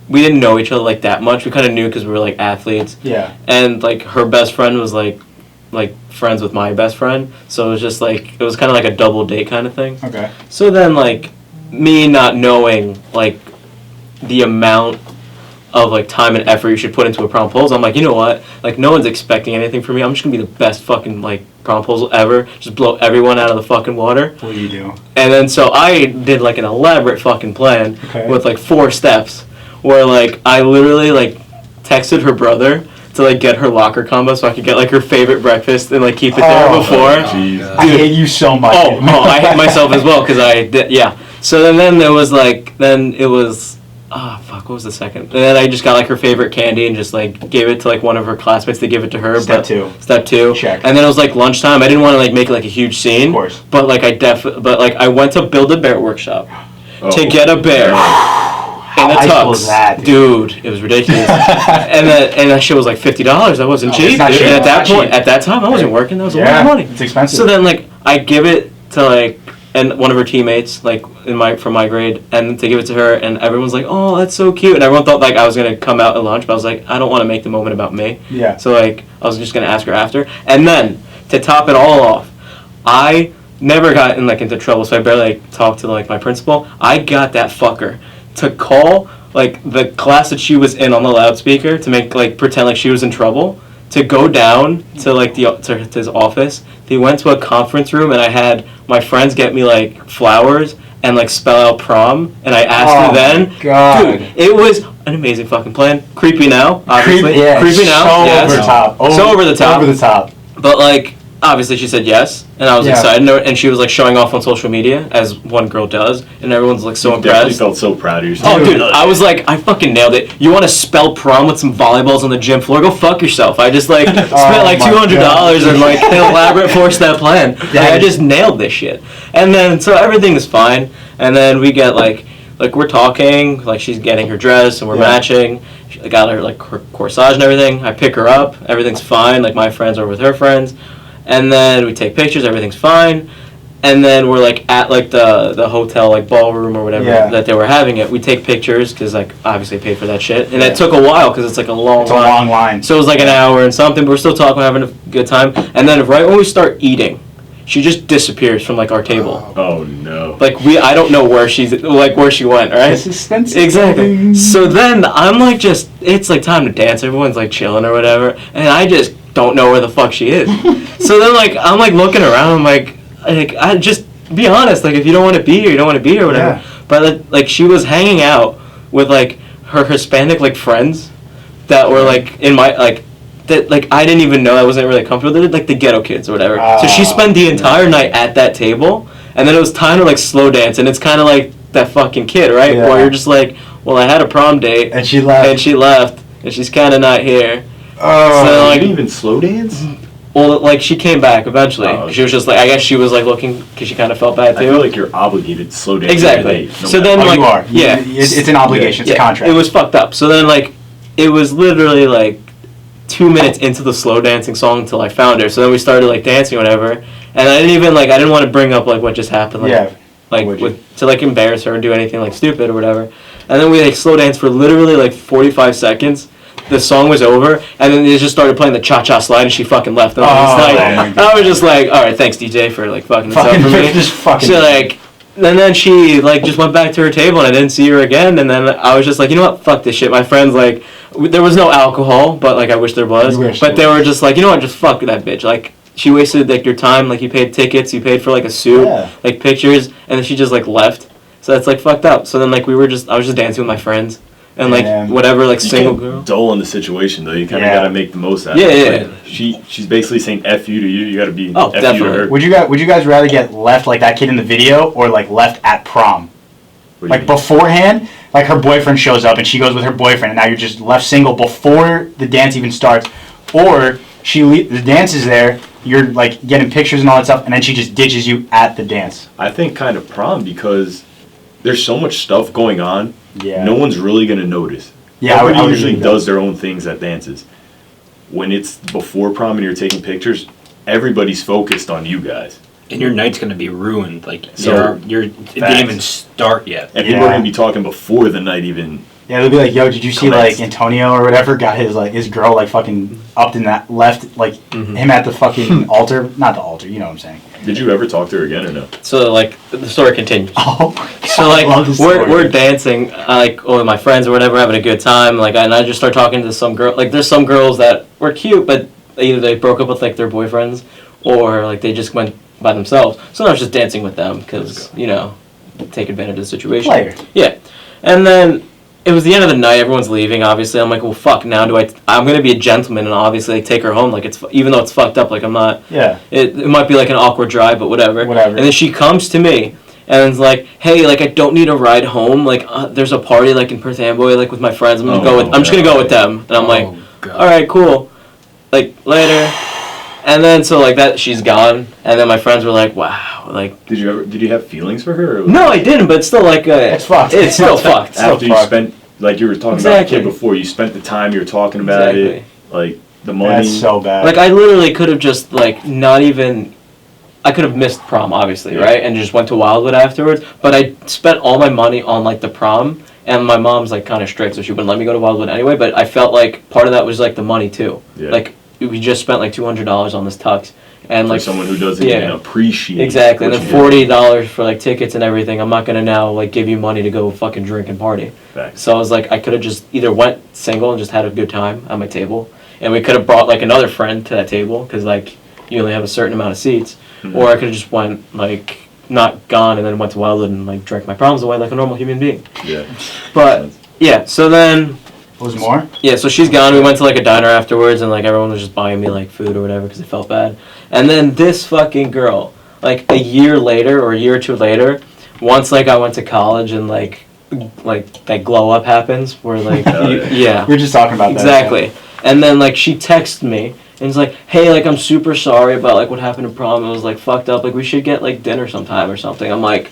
we didn't know each other like that much. We kind of knew because we were like athletes. Yeah. And like her best friend was like friends with my best friend. So it was just like it was kind of like a double date kind of thing. Okay. So then like me not knowing like the amount of like time and effort you should put into a promposal, I'm like, you know what? Like no one's expecting anything from me. I'm just gonna be the best fucking like promposal ever. Just blow everyone out of the fucking water. What do you do? And then so I did like an elaborate fucking plan Okay. with like 4 steps where like I literally like texted her brother to like get her locker combo so I could get like her favorite breakfast and like keep it there Oh, before. Jeez. I hate you so much. Oh, I hate myself as well because I did, yeah. So then there was like, then it was, fuck, what was the second? And then I just got like her favorite candy and just like gave it to like one of her classmates to give it to her. Step 2. Step 2. Check. And then it was like lunchtime. I didn't want to like make it like a huge scene. Of course. But like but like I went to Build-A-Bear workshop Oh. to get a bear. How In the high school tux. is that, Dude, it was ridiculous. and that shit was like $50. That wasn't Oh, cheap. it's not dude. cheap. And at that It's not point, cheap. at that time, I wasn't working. That was a lot Yeah, of money. it's expensive. So then, like, I give it to like, and one of her teammates, like from my grade, and to give it to her, and everyone's like, "Oh, that's so cute," and everyone thought like I was gonna come out at lunch, but I was like, I don't want to make the moment about me. Yeah. So like, I was just gonna ask her after, and then to top it all off, I never got into trouble, so I barely like talked to like my principal. I got that fucker to call like the class that she was in on the loudspeaker to make like pretend like she was in trouble, to go down to like to his office. They went to a conference room and I had my friends get me like flowers and like spell out prom, and I asked her then. God. Dude, it was an amazing fucking plan. Creepy now, obviously. Creepy now. So yes. over the top. So over the top. Over the top. But like obviously she said yes, and I was Yeah. excited, and she was like showing off on social media as one girl does, and everyone's like so You definitely impressed. felt so proud of yourself. Oh, dude, I was like, I fucking nailed it. You want to spell prom with some volleyballs on the gym floor? Go fuck yourself. I just like spent like my $200 on like an elaborate 4-step plan. Yeah. I just nailed this shit. And then so everything is fine, and then we get like we're talking, like she's getting her dress and we're Yeah. matching. I got her like her corsage and everything. I pick her up, everything's fine. Like my friends are with her friends, and then we take pictures. Everything's fine. And then we're like at like the hotel like ballroom or whatever Yeah. that they were having it. We take pictures because like obviously I paid for that shit, and Yeah. it took a while because it's like a long It's a line. long line. So it was like an hour and something, but we're still talking, having a good time. And then right when we start eating, she just disappears from like our table. Oh no. Like I don't know where she went, right? Assistance. Exactly. So then I'm like it's like time to dance. Everyone's like chilling or whatever, and I just don't know where the fuck she is. So then like I'm like looking around. I'm like I just be honest. Like if you don't want to be here, you don't want to be here or whatever. Yeah. But like she was hanging out with like her Hispanic like friends that were like in my like. That like I didn't even know, I wasn't really comfortable with it, like the ghetto kids or whatever. So she spent the entire night at that table, and then it was time to like slow dance, and it's kind of like that fucking kid, right? Yeah. Where you're just like, well, I had a prom date, And she left. and she's kind of not here. Oh. So, You like, didn't even slow dance? well, like she came back eventually. Oh, She was just like, I guess she was like looking because she kind of felt bad I too. feel like you're obligated to slow dance. Exactly. every day, no So matter then, Oh, like, you are. yeah. It's an obligation. It's a contract. It was fucked up. So then, like, it was literally like 2 minutes into the slow dancing song until I found her. So then we started like dancing or whatever, and I didn't want to bring up like what just happened, like, Yeah. like Would you? to like embarrass her or do anything like stupid or whatever. And then we like slow danced for literally like 45 seconds. The song was over, and then they just started playing the cha-cha slide, and she fucking left. And I was Oh, like, my God. I was just like, all right, thanks DJ for like fucking this up for me. Just fucking. So like, and then she like just went back to her table, and I didn't see her again. And then I was just like, you know what, fuck this shit. My friends like, there was no alcohol, but like I wish there was. You wish But there they were just like, you know what, just fuck that bitch. Like she wasted like your time. Like you paid tickets, you paid for like a suit, Yeah. like pictures, and then she just like left. So that's like fucked up. So then like I was just dancing with my friends, and like Yeah. whatever like You single can't girl. dull on the situation though. You kind of Yeah. gotta make the most out Yeah, of it. yeah, Like, she's basically saying "f you" to you. You gotta be Oh, "f definitely. you" to her. Would you guys rather get left like that kid in the video or like left at prom? What do you Like mean? beforehand, like her boyfriend shows up and she goes with her boyfriend, and now you're just left single before the dance even starts, or the dance is there, you're like getting pictures and all that stuff, and then she just ditches you at the dance. I think kind of prom because there's so much stuff going on. Yeah. No one's really gonna notice. Yeah, I would Everybody agree usually with that. does their own things at dances. When it's before prom and you're taking pictures, everybody's focused on you guys. And your night's gonna be ruined. Like So, it didn't facts. even start yet. And people are Yeah. gonna be talking before the night even. Yeah, they'll be like, "Yo, did you see Commenced. like Antonio or whatever got his girl like fucking upped in that left like him at the fucking altar, not the altar, you know what I'm saying?" Did you ever talk to her again or no? So like the story continues. Oh, my God, So like I love this we're story. dancing, like with my friends or whatever, having a good time. Like and I just start talking to some girl. Like there's some girls that were cute, but either they broke up with like their boyfriends, or like they just went by themselves. So I was just dancing with them because take advantage of the situation. Player. Yeah, and then it was the end of the night. Everyone's leaving. Obviously, I'm like, well, fuck. Now I'm gonna be a gentleman and obviously like, take her home. Like even though it's fucked up. Like I'm not. Yeah. It might be like an awkward drive, but whatever. Whatever. And then she comes to me and is like, "Hey, like I don't need a ride home. Like there's a party like in Perth Amboy like with my friends. I'm just gonna go with them." And I'm like, Oh, God. "All right, cool." Like later, and then so like that she's gone, and then my friends were like, "Wow, like." Did you have feelings for her? Or No, I didn't, but it's still like It's fucked. It's still fucked. After you fucked. spent, like you were talking about the kid before, you spent the time, you were talking about it, like the money. That's so bad. Like I literally could have just like not even. I could have missed prom, obviously, Yeah. right, and just went to Wildwood afterwards. But I spent all my money on like the prom, and my mom's like kind of strict, so she wouldn't let me go to Wildwood anyway. But I felt like part of that was like the money too. Yeah. Like we just spent like $200 on this tux, and For like someone who doesn't yeah. even appreciate. exactly, and what then you did. $40 for like tickets and everything. I'm not gonna now like give you money to go fucking drink and party. Facts. So I was like, I could have just either went single and just had a good time at my table, and we could have brought like another friend to that table because like you only have a certain amount of seats, Mhm. or I could have just went like not gone and then went to Wildwood and like drank my problems away like a normal human being. Yeah. But yeah, so then was more? yeah, so she's gone. We went to like a diner afterwards, and like everyone was just buying me like food or whatever because they felt bad. And then this fucking girl, like a year later or a year or two later, once like I went to college and like that glow up happens where like Oh, you- yeah. yeah. We were just talking about that. Exactly. And then like she texted me and it's like, "Hey, like I'm super sorry about like what happened to prom. It was like fucked up. Like we should get like dinner sometime or something." I'm like,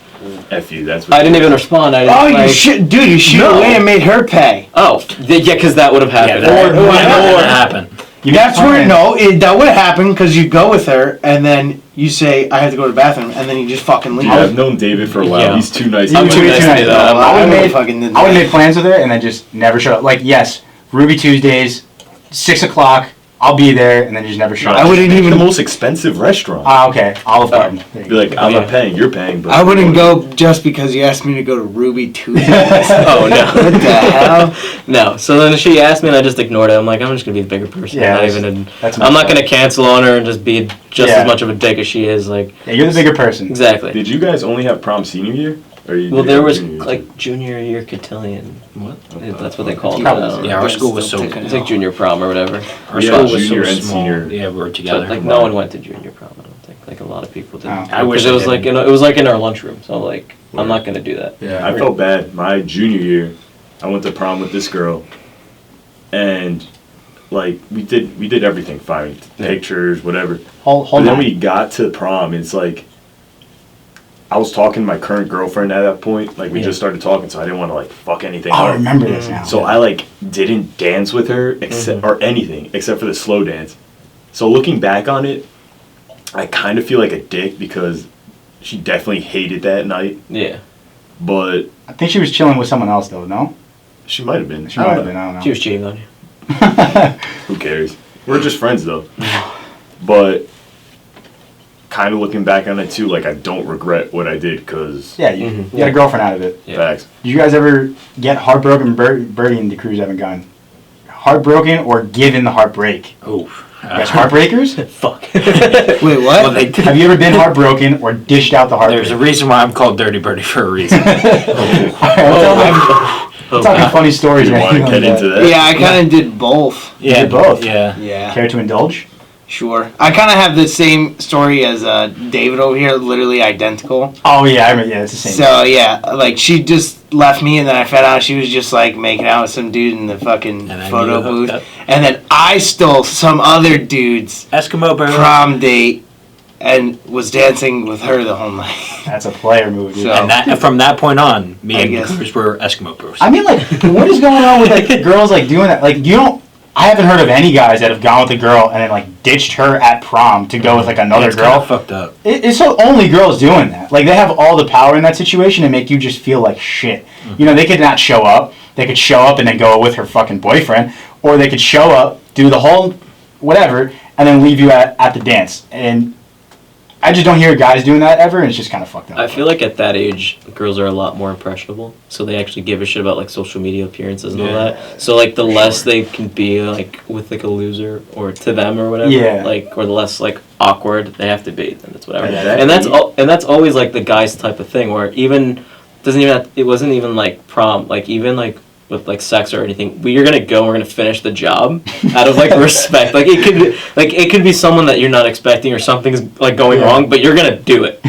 F you. That's. What I didn't even respond. I didn't. Oh, like, you should, dude. You should No. have went and made her pay. Oh, yeah, because that would have happened. that or- never happened. You That's where fucking- no, that would have happened because you go with her and then you say I have to go to the bathroom and then you just fucking leave. Dude, I've known David for a while. Yeah. He's too nice. I'm to too me. nice to nice to do that. that. I I would would have make fucking did I would that. make plans with her and then just never show up. Like yes, Ruby Tuesdays, 6 o'clock. I'll be there, and then just never show No, up. I wouldn't pick even- the most expensive restaurant. Ah, okay. Olive Garden. There you Be go. like, I'm Yeah. not paying. You're paying. But I wouldn't go just because you asked me to go to Ruby Tuesday. Oh no. What the hell? No. So then she asked me, and I just ignored it. I'm like, I'm just gonna be the bigger person. Yeah, Not that's- even. that's I'm not messed gonna cancel on her and just be just Yeah. as much of a dick as she is. Like Yeah, you're the bigger person. exactly. Did you guys only have prom senior year? Or you Well, did there have was junior year? like junior year cotillion. What? That's what they call it. Probably. I don't know. Yeah, our school was so. It's like junior prom or whatever. Our Yeah, school was junior so and small. senior. Yeah, we were But together. like no one went to junior prom. I don't think. Like a lot of people didn't. Oh. I wish Because it I was like didn't. it was like in our lunchroom. So like I'm not gonna do that. Yeah. I felt bad. My junior year, I went to prom with this girl, and like we did everything fine, pictures, whatever. Hold But then on. we got to prom, it's like I was talking to my current girlfriend at that point. Like we Yeah. just started talking, so I didn't want to like fuck anything I up. remember this now. So I like didn't dance with her except or anything except for the slow dance. So looking back on it, I kind of feel like a dick because she definitely hated that night. Yeah. But I think she was chilling with someone else, though, no? she might have been. She might have been, I don't know. She was cheating on you. Who cares? We're just friends though. But kind of looking back on it too, like I don't regret what I did because Yeah, you got a girlfriend out of it. Yeah. facts. Did you guys ever get heartbroken? Birdie and the cruise haven't gone. Heartbroken or given the heartbreak? Oh. You guys heartbreakers? Fuck. Wait, what? Well, they, Have you ever been heartbroken or dished out the heartbreak? there's a reason why I'm called Dirty Birdie for a reason. Alright, We're talking funny stories. You or want to anything get like into that. that? Yeah, I kind of did both. You did both. Yeah. Yeah. Care to indulge? Sure. I kind of have the same story as David over here, literally identical. Oh yeah, I remember. Yeah, it's the same. So yeah, like she just left me, and then I found out she was just like making out with some dude in the fucking And then photo you booth, hooked and then I stole some other dude's Eskimo bird. prom date and was dancing with her the whole night. That's a player move. Dude. So- And that from that point on, me I and guess. Cruz were Eskimo bros. I mean, like, what is going on with like girls like doing that? Like, you don't. I haven't heard of any guys that have gone with a girl and then like ditched her at prom to go with like another it's girl. kinda fucked up. It's so only girls doing that. Like they have all the power in that situation and make you just feel like shit. You know, they could not show up. They could show up and then go with her fucking boyfriend, or they could show up, do the whole whatever, and then leave you at the dance. And I just don't hear guys doing that ever, and it's just kind of fucked up. I feel like at that age, girls are a lot more impressionable, so they actually give a shit about like social media appearances and all that. So like the less they can be like with like a loser or to them or whatever, Yeah. like or the less like awkward they have to be, then it's whatever. At that And that's age- and that's always like the guys type of thing where even it wasn't even like prom, like even like with like sex or anything, you're gonna go and we're gonna finish the job out of like respect. Like it could be someone that you're not expecting or something's like going wrong, but you're gonna do it.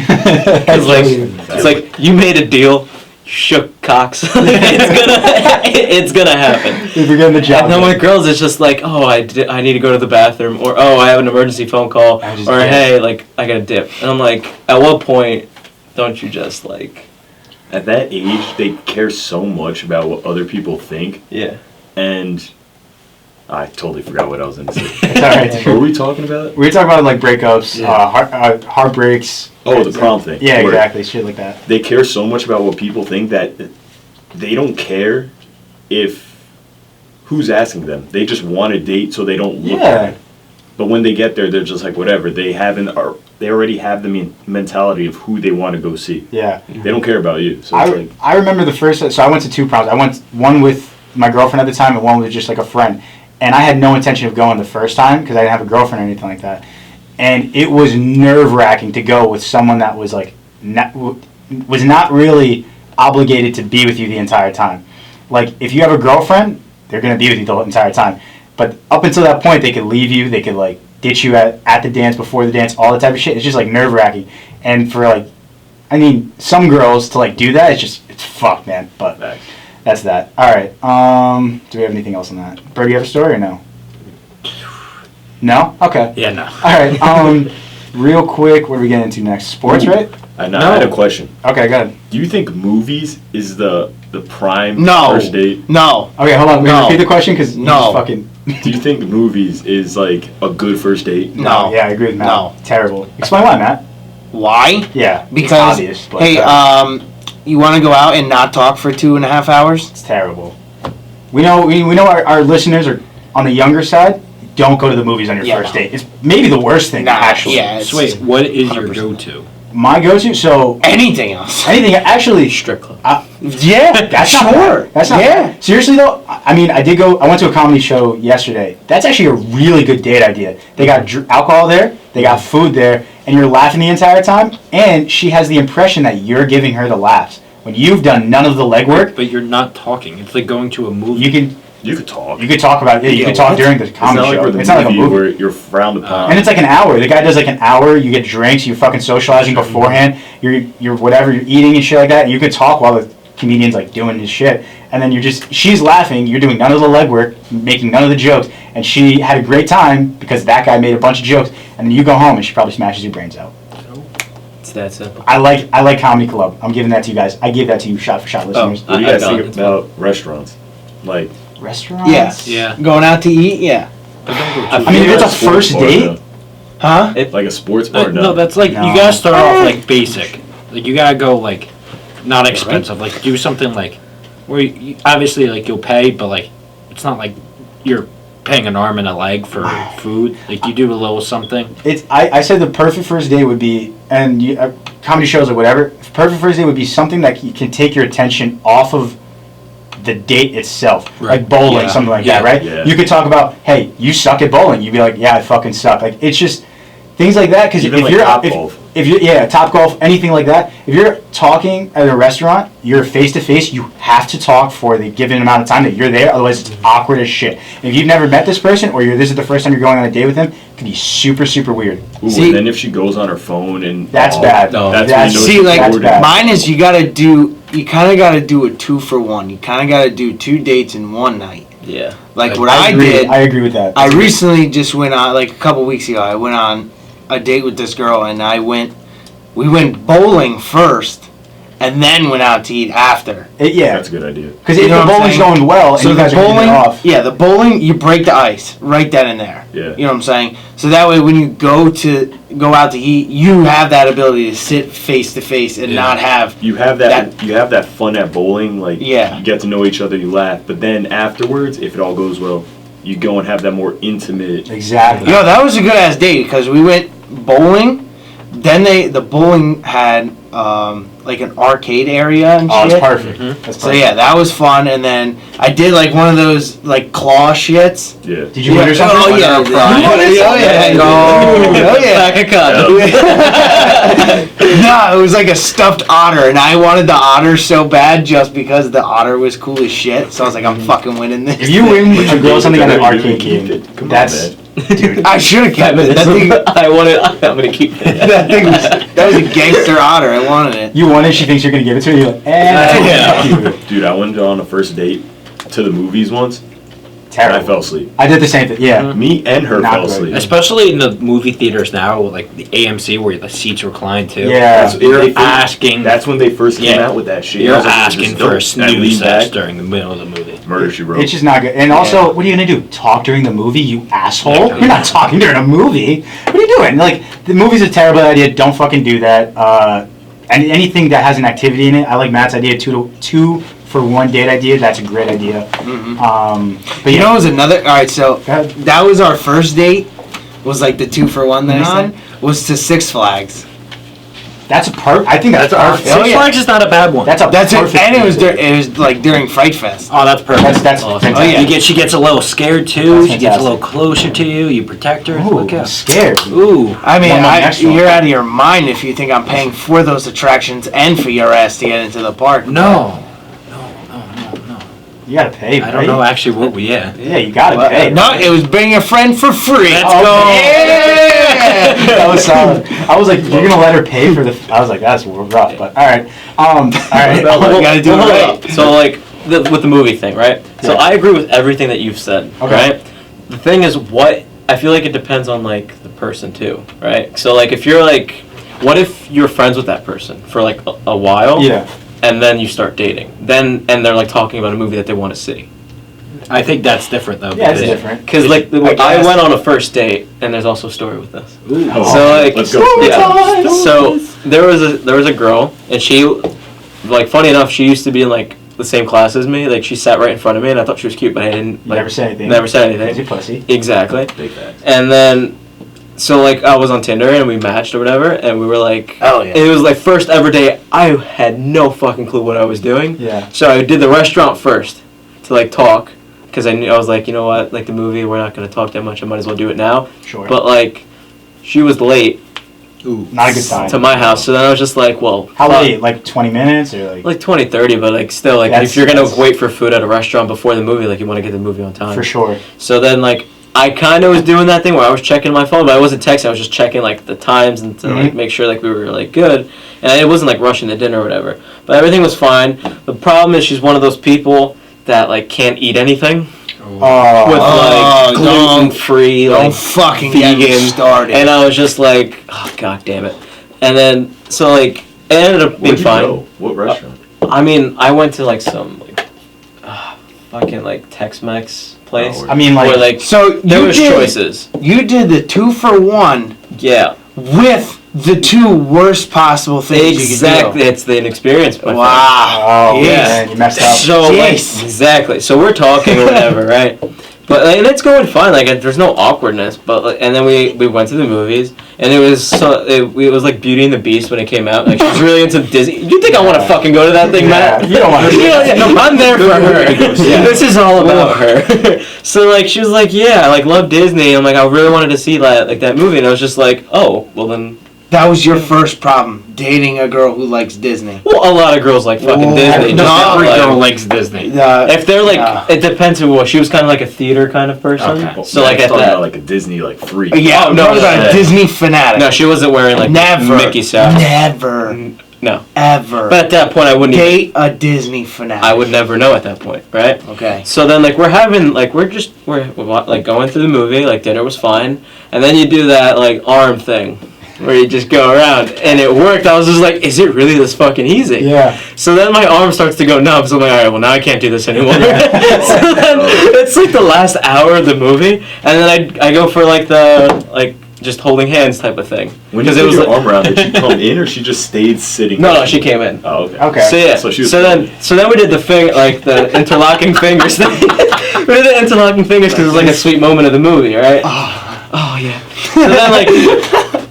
Cause like it's like you made a deal, you shook cocks. it's gonna happen. If you're getting the job And then done. with girls, it's just like, oh, I need to go to the bathroom, or oh, I have an emergency phone call, I just or dip. hey, like I gotta dip. And I'm like, at what point don't you just like, At that age, they care so much about what other people think, yeah. and I totally forgot what I was going to say. It's all right. What were we talking about? We were talking about like breakups, heartbreaks. Oh, the prom thing. Yeah, Word. exactly. Shit like that. They care so much about what people think that they don't care if who's asking them. They just want a date so they don't look Yeah. bad. But when they get there, they're just like whatever. They already have the mentality of who they want to go see. Yeah. They don't care about you. So it's like I remember the first. So I went to two proms. I went one with my girlfriend at the time, and one with just like a friend. And I had no intention of going the first time because I didn't have a girlfriend or anything like that. And it was nerve-wracking to go with someone that was like was not really obligated to be with you the entire time. Like if you have a girlfriend, they're gonna be with you the whole entire time. But up until that point, they could leave you. They could like ditch you at the dance, before the dance, all that type of shit. It's just like nerve-wracking. And for like, I mean, some girls to like do that, it's fucked, man. But Facts. that's that. All right. Do we have anything else on that? Bird, you have a story or no? No? Okay. Yeah, no. All right. Real quick, what are we getting into next? Sports, right? I had a question. Okay, go ahead. Do you think movies is the prime No. first date? No. Okay, hold on. No. Repeat the question because No. fucking. Do you think movies is like a good first date? No. Yeah, I agree with Matt. No. Terrible. Explain why, Matt. Why? Yeah. It's Because obvious, but hey, terrible. you want to go out and not talk for 2.5 hours? It's terrible. We know our listeners are on the younger side. Don't go to the movies on your Yeah, first no. date. It's maybe the worst thing, Nah, actually. yeah. It's So wait, what is your 100%. go-to? My go-to, so Anything else? anything actually. Strip club. Yeah, That's not sure. bad. That's not Yeah. bad. Seriously though, I mean, I went to a comedy show yesterday. That's actually a really good date idea. They got alcohol there, they got food there, and you're laughing the entire time, and she has the impression that you're giving her the laughs. When you've done none of the legwork, But you're not talking. It's like going to a movie. You could talk. you could talk about it. You Yeah, could talk what? during the It's comedy not like show. with a It's not like a movie. where you're frowned upon. And it's like an hour. The guy does like an hour. You get drinks. You're fucking socializing beforehand. You're whatever. You're eating and shit like that. And you could talk while the comedian's like doing his shit. And then she's laughing. You're doing none of the legwork, making none of the jokes. And she had a great time because that guy made a bunch of jokes. And then you go home and she probably smashes your brains out. It's that simple. I like Comedy Club. I'm giving that to you guys. I give that to you, Shot4Shot listeners. What do you I guys got think it. about restaurants? Like, Restaurants. Yes. Yeah. Going out to eat? Yeah. But don't go I too I mean, if it's a sports first bar, date, though. Huh? Like a sports bar, No, that's like No. you gotta start off like basic. Like you gotta go like not expensive. Like do something like where you, obviously like you'll pay, but like it's not like you're paying an arm and a leg for food. Like you do a little something. I said the perfect first date would be, and comedy shows or whatever, perfect first date would be something that can take your attention off of the date itself. Right. Like bowling, Yeah. something like Yeah. that, right? Yeah. You could talk about, hey, you suck at bowling. You'd be like, yeah, I fucking suck. Like, it's just things like that, because Even if like you're Top if, Golf. if you Topgolf, anything like that. If you're talking at a restaurant, you're face to face. You have to talk for the given amount of time that you're there. Otherwise, it's awkward as shit. If you've never met this person, or this is the first time you're going on a date with him, it can be super, super weird. Ooh, See- and then if she goes on her phone and That's bad. No. that's That's- when you know See, she's like, recording. bad. mine is you kind of got to do a 2-for-1. You kind of got to do 2 dates in one night. Yeah. Like Like, what I did, I agree with that. I recently just went on, like a couple weeks ago, I went on a date with this girl, and we went bowling first, and then went out to eat after. That's a good idea. Because You if know the what I'm bowling's saying? going well and So you the guys are hitting bowling, it off, the bowling, you break the ice right then and there. Yeah. You know what I'm saying? So that way, when you go out to eat, you have that ability to sit face to face and Yeah. not have. You have that fun at bowling, like Yeah. you get to know each other, you laugh, but then afterwards, if it all goes well, you go and have that more intimate. exactly. Yo, that was a good ass date because we went bowling. Then the bowling had like an arcade area and Oh, shit. it's perfect. That's perfect. So yeah, that was fun. And then I did like one of those like claw shits. Yeah. Did you win or something? Oh yeah, oh yeah. Pack of condoms. No, it was like a stuffed otter, and I wanted the otter so bad just because the otter was cool as shit. So I was like, I'm fucking winning this. If you win But a you girl gave something it at to an her, you arcade didn't keep game, it. Come on, that's man. dude. I should have kept it. That thing, I'm gonna keep it. that was a gangster otter. I wanted it. You won it. She thinks you're gonna give it to her. You're like, Yeah. Dude, I went on a first date to the movies once, and Terrible. I fell asleep. I did the same thing. Yeah. Me and her Not fell good. asleep. Especially in the movie theaters now, like the AMC where the seats recline too. Yeah. That's, You're they first- asking. That's when they first came Yeah. out with that shit. You're I was like, asking this is for a dope. And I leaned snooze back, fest during the middle of the movie. Murder, She Wrote. It's just not good. And also, what are you gonna do? Talk during the movie, you asshole? Yeah. You're not talking during a movie. What are you doing? Like, the movie's a terrible idea. Don't fucking do that. And anything that has an activity in it, I like Matt's idea. Two for one date idea. That's a great idea. But You yeah, know, it was another. All right, so Go ahead. that was our first date. Was like the 2-for-1 that I said. Was to Six Flags. that's a I think that's perfect. Oh, Six yeah. Flags is not a bad one. That's a That's it, perfect. and it was date. it was like during Fright Fest. Oh, that's perfect. That's awesome. fantastic. She gets a little scared too. That's She gets a fantastic. little closer to you. You protect her. Ooh, Look I'm out. scared. Ooh. I mean, One more next one. you're out of your mind if you think I'm paying for those attractions and for your ass to get into the park. No. You gotta pay. I don't know actually what we. Yeah. Yeah, you gotta Well, pay. no, it was bring a friend for free. Let's Oh, go. Yeah. That was solid. I was like, you're gonna let her pay for the. I was like, that's rough. But all right. All right. You gotta do it Hold right. up. So like with the movie thing, right? So Yeah. I agree with everything that you've said, Okay. right? The thing is, what I feel like it depends on like the person too, right? So like if you're like, what if you're friends with that person for like a while, Yeah. and then you start dating, and they're like talking about a movie that they want to see. I think that's different though. Yeah, it's because- different. Because like I I guess. went on a first date, and there's also a story with this. Oh, So like, let's go. yeah. So there was a girl, and she, like, funny enough, she used to be in like the same class as me. Like she sat right in front of me, and I thought she was cute, but I didn't. You Like, never said anything. Never said Crazy anything. pussy. Exactly. Big facts. And then, so like I was on Tinder, and we matched or whatever, and we were like, Oh yeah. it was like first ever date. I had no fucking clue what I was doing. Yeah. So I did the restaurant first to like talk, because I was like, you know what, like the movie, we're not gonna talk that much. I might as well do it now. Sure. But like, she was late Not a good sign. to my house, so then I was just like, well, How fuck. late? Like 20 minutes or like? Like 20, 30, but like still, like That's- if you're gonna that's- wait for food at a restaurant before the movie, like you want to get the movie on time. For sure. So then like I kind of was doing that thing where I was checking my phone, but I wasn't texting. I was just checking like the times and to like Mhm. make sure like we were like good, and it wasn't like rushing the dinner or whatever. But everything was fine. The problem is she's one of those people that like can't eat anything Oh. with like don't- gluten free, Don't like fucking get me vegan. started. And I was just like, oh god damn it. And then so like it ended up being Where'd you fine. go? What restaurant? I mean, I went to like some like fucking like Tex-Mex place Oh, I mean, where like, like so there you was did, choices. You did the 2-for-1 Yeah, with the 2 worst possible things exactly. you could It's the inexperience. My do. friend. Wow. oh, Yeah. man, you messed up. So like, Jeez. exactly. So we're talking or whatever, right? But like, and it's going fine. Like there's no awkwardness. But like, and then we went to the movies, and it was it was like Beauty and the Beast when it came out. Like she's really into Disney. You think I want to fucking go to that thing, Matt? Yeah, you don't want to. I'm there for her. Yeah. This is all about her. So like she was like, yeah, I like love Disney. I'm like, I really wanted to see that movie, and I was just like, oh, well then That was your first problem, dating a girl who likes Disney. Well, a lot of girls like fucking Disney. No, just every like- girl likes Disney. If they're like, it depends who. She was kind of like a theater kind of person. Okay. So like I at talking that. about like a Disney like freak. Yeah, Oh, no, no, about no. a Disney fanatic. No, she wasn't wearing like Never. Mickey Mouse. Never. No. Ever. But at that point, I wouldn't even. Date a Disney fanatic. I would never know at that point, right? Okay. So then, like, we're like going through the movie, like dinner was fine, and then you do that like arm thing, where you just go around, and it worked. I was just like, is it really this fucking easy? Yeah. So then my arm starts to go numb. So I'm like, all right, well now I can't do this anymore. So then it's like the last hour of the movie, and then I go for like the just holding hands type of thing. When you Because put your like, arm around, did she come in or she just stayed sitting? no, she came in. Oh, okay. Okay. So yeah, So she was so then we did the thing, like the interlocking fingers thing. We did the interlocking fingers because it was like a sweet moment of the movie, right? Oh yeah. So then like,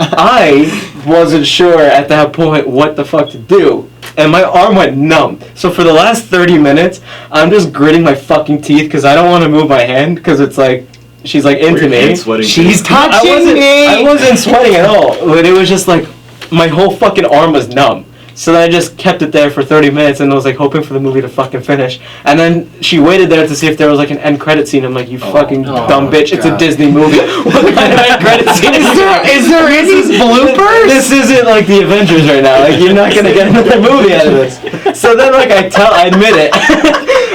I wasn't sure at that point what the fuck to do, and my arm went numb. So for the last 30 minutes, I'm just gritting my fucking teeth because I don't want to move my hand because it's like she's like Were into your me. hands sweating She's too? touching I me. wasn't sweating at all, but it was just like my whole fucking arm was numb. So then I just kept it there for 30 minutes and I was like hoping for the movie to fucking finish. And then she waited there to see if there was like an end credit scene. I'm like, you fucking dumb bitch, it's a Disney movie. What kind of end credit scene Is there any bloopers? This isn't like the Avengers right now. Like you're not gonna get another movie out of this. So then like I admit it.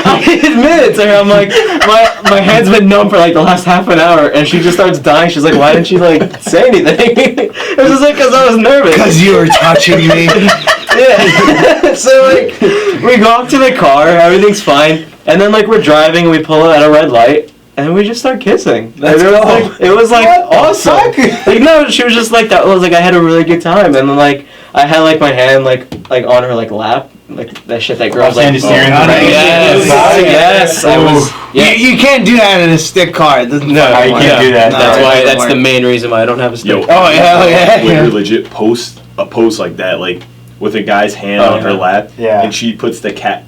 I admit it to her. I'm like, my hand's been numb for like the last half an hour, and she just starts dying. She's like, why didn't she like say anything? It was just like because I was nervous. Because you were touching me. Yeah. So like we go up to the car, everything's fine, and then like we're driving, we pull at a red light, and we just start kissing. Let's And go. it was like What the awesome. fuck? Like no, she was just like that. Was like I had a really good time, and then like I had like my hand like on her like lap, like that shit that girls like. Sandy steering Oh, wheel. Yes, yes, I was. Yeah. You can't do that in a stick car. It doesn't No, fucking you work. can't do that. No, That's it why. doesn't That's the work. main reason why I don't have a stick. Yo, Oh, hell yeah. When her legit post a post like that, like with a guy's hand Oh, on her yeah. lap, Yeah. and she puts the cat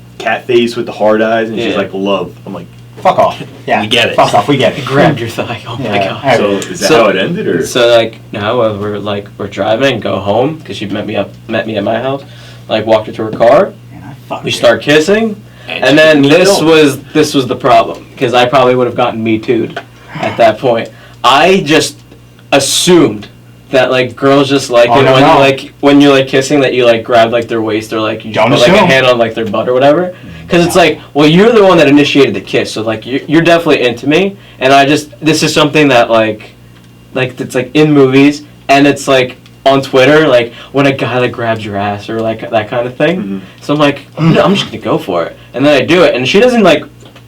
face with the hard eyes, and she's Yeah. like, "Love." I'm like, Fuck off. Yeah. We get it. Fuck off. We get it. Grabbed your thigh. Oh my Yeah. god. Alright. so is that So- how it ended, or? So like now we're driving, go home because she met me at my house. Like walked her to her car. We start kissing, and then this was the problem because I probably would have gotten me too'd at that point. I just assumed that like girls just like Oh, it no, when no. you like when you're like kissing that you like grab like their waist or like you just Don't put like a assume. hand on like their butt or whatever. Because it's like, well, you're the one that initiated the kiss, so like you're definitely into me, and this is something that like it's like in movies, and it's like on Twitter, like when a guy like grabs your ass or like that kind of thing. Mhm. So I'm like, I'm just gonna go for it, and then I do it, and she doesn't like